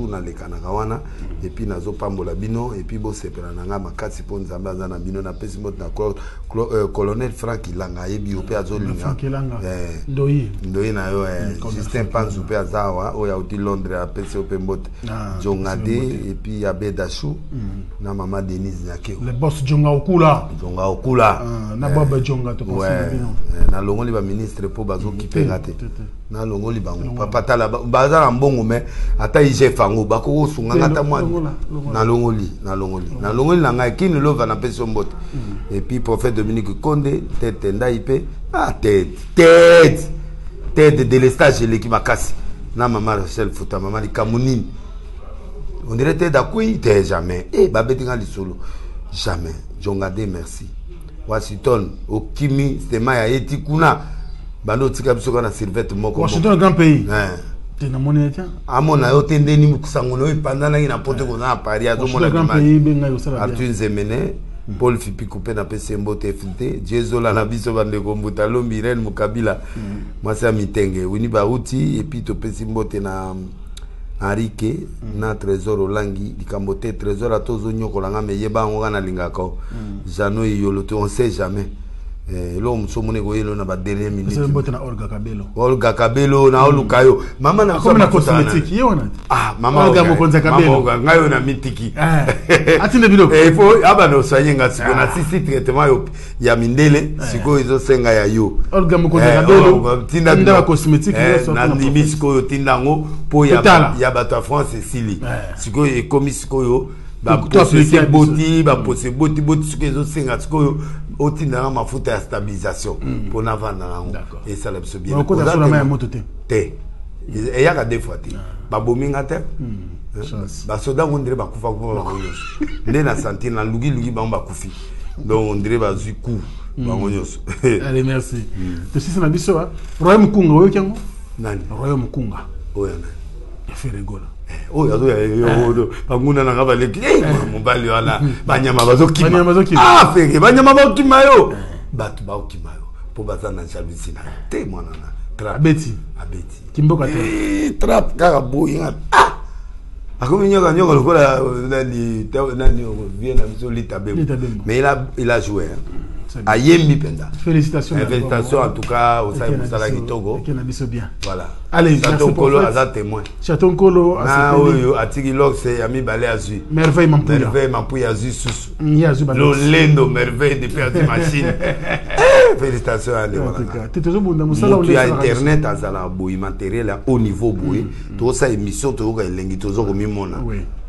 dans les kanagawana et puis nazo pambola bino et puis bo sepela nanga makasi po nzamba na bino na pesi mot na colonel Frank Ilanga yebi ope azolinga ndoi na yo Justin Panzu pe azawa o ya uti Londres a pesi ope mot Jongade et puis Abedashu na mama Denise Nyakeo le boss Jonga Okula na baba Jonga to bino na longoli ba ministre po bazo kipengate na longoli bango papa tala bazala mbongo me ata ije fango bako sunga ngata mwa na longoli na ngai kini lova na peso mbote et puis prophète Dominique Konde tête ndaipe tête de l'estage l'équipe makasi na mama Rachel Futa mama li Kamunini on dirait tête d'akui jamais babetinga li solo jamais Jongade merci Washington okimi stema ya eti kuna bando tika biso kana Sylvette moko Washington un grand pays tena moneta amona yo tendeni mukusangono ipandana ina pote kona Paris azomona Arthur Zemene Paul Fipi coupé na PC Mbote FT Jezola na biso bande kombuta lombi Ren Mukabila mwasa mitenge wini baruti et puis to PC Mbote na Arike na Trésor Olangi dikambote Trésor atozo nyokolanga meyeba ngo kana lingako Jano yoloto on sait jamais l'homme somone goyelo na ba dernière minute c'est mbote na Olga Kabelo na olukayo mama na comme na cosmétique yona mama Olga Mokonza Kabelo ngayo na mitiki atinde biloko faut abana osanyenga siko na sisi traitement yo ya mindele siko izo senga ya yo Olga Mokonza Kabelo tinda cosmétique na nimisiko yo tindango po ya bato France Sili siko e komisiko yo ba pose boti siko izo senga siko yo otina mafuta ya stabilisation pour na vendre et ça l'abso bien ko da sura ma moto te et ya ka deux fois te ba bominga te ba soda ngondire ba kufa ko ba nyos nde na santé na lugi ba mba kufi donc on dirait ba zu coup ba nyos allez merci to sisi na biso Royaume Kunga oyo kyango nani Royaume Kunga oyo nani Feregola oyo azo yo banguna na ngaba le mobali wala banyama bazokima feke banyama bakima yo batu bakima yo po bazana service na te mwana na trap abeti kimboka te trap kaka boyinga akomi nyoka lokola nani vient na biso litabembo mais il a joué Ayembi Penda. Félicitations en tout cas au Saïd Togo. Voilà. Allez, Chaton Kolo a témoin. Chaton Kolo a Atigi Lox et Ami Balé Azu. Merveille Mampouya Azu Sous. Lolendo merveille depuis Azu Machine. Félicitations à nous. Tu as internet à Zala Boui matériel au niveau Boui. Tout ça émission Togo et Lengi Tozo Mimona.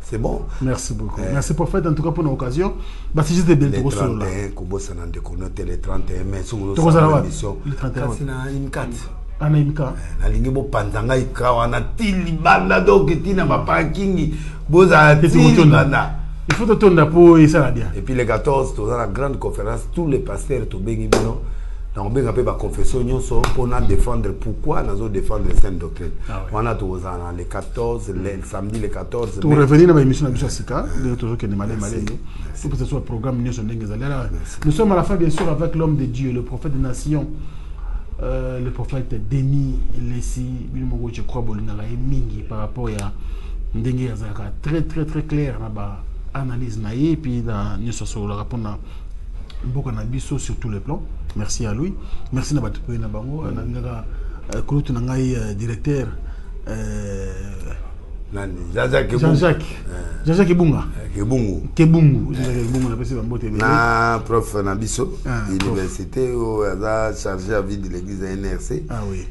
C'est bon. Merci beaucoup. Merci pour faire en tout cas pour l'occasion. Bah c'est juste des belles choses là. Les 31 Kobo ça n'en déconnote les 31 mais sur l'émission. Les 31. C'est na imkat. Ana imka. Na lingi bo panzanga ikawa na tili banda donc tina ba parking boza tili banda. Il faut te tourner pour ça là bien. Et puis les 14 dans la grande conférence tous les pasteurs to bengi bino donc on a confession pour défendre pourquoi nous allons défendre les saintes doctrines. On a tous les 14, le samedi le 14. Pour revenir à l'émission de Sika, toujours que pour que ce soit le programme nous sommes à la fin bien sûr avec l'homme de Dieu, le prophète des nations, le prophète Denis Lessi, je crois mingi par rapport à Ndengue Azaka très très très clair là-bas analyse naïe et puis dans nous sur le rapport na beaucoup na biso sur tous les plans. Merci à lui, merci na batu na bango na Kulutu na ngai directeur Jean-Jacques Kebunga Kebungu na prof na biso université où a chargé à vie de l'église de NRC. Ah oui,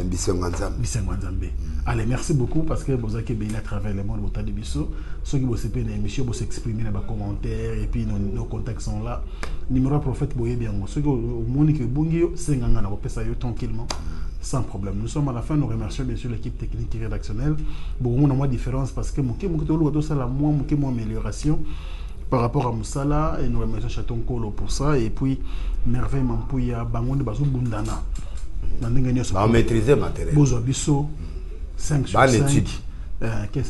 Bissengo Nzambe. Allez, merci beaucoup parce que vous avez béni à travers le monde de biso. Ceux qui vous avez une émission, vous s'exprimer dans les commentaires et puis nos contacts sont là. Numéro prophète Boye bien. Ceux qui au monde qui bungio, c'est nganga na repesa yo tranquillement. Sans problème. Nous sommes à la fin, nous remercions bien sûr l'équipe technique et rédactionnelle. Beaucoup de différence parce que mon amélioration par rapport à Moussala et nous remercions Chaton Kolo pour ça et puis Merveille Mampouya Bangon de Bazou Bundana. On maîtriser le matériel. Bozo Bisso 5 sur 5.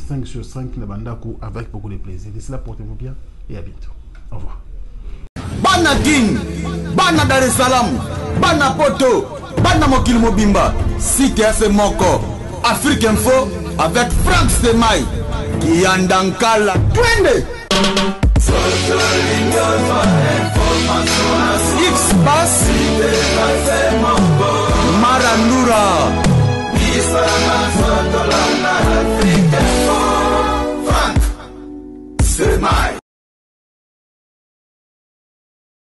5 sur 5 Nabandaku avec beaucoup de plaisir. D'ici là, portez-vous bien et à bientôt. Au revoir. Bana King, Bana Dar es Salaam, Bana Poto, Bana Mokil Mobimba, CTF Moko, Afrique Info avec Frank Stemai, Kiandankala, Twende!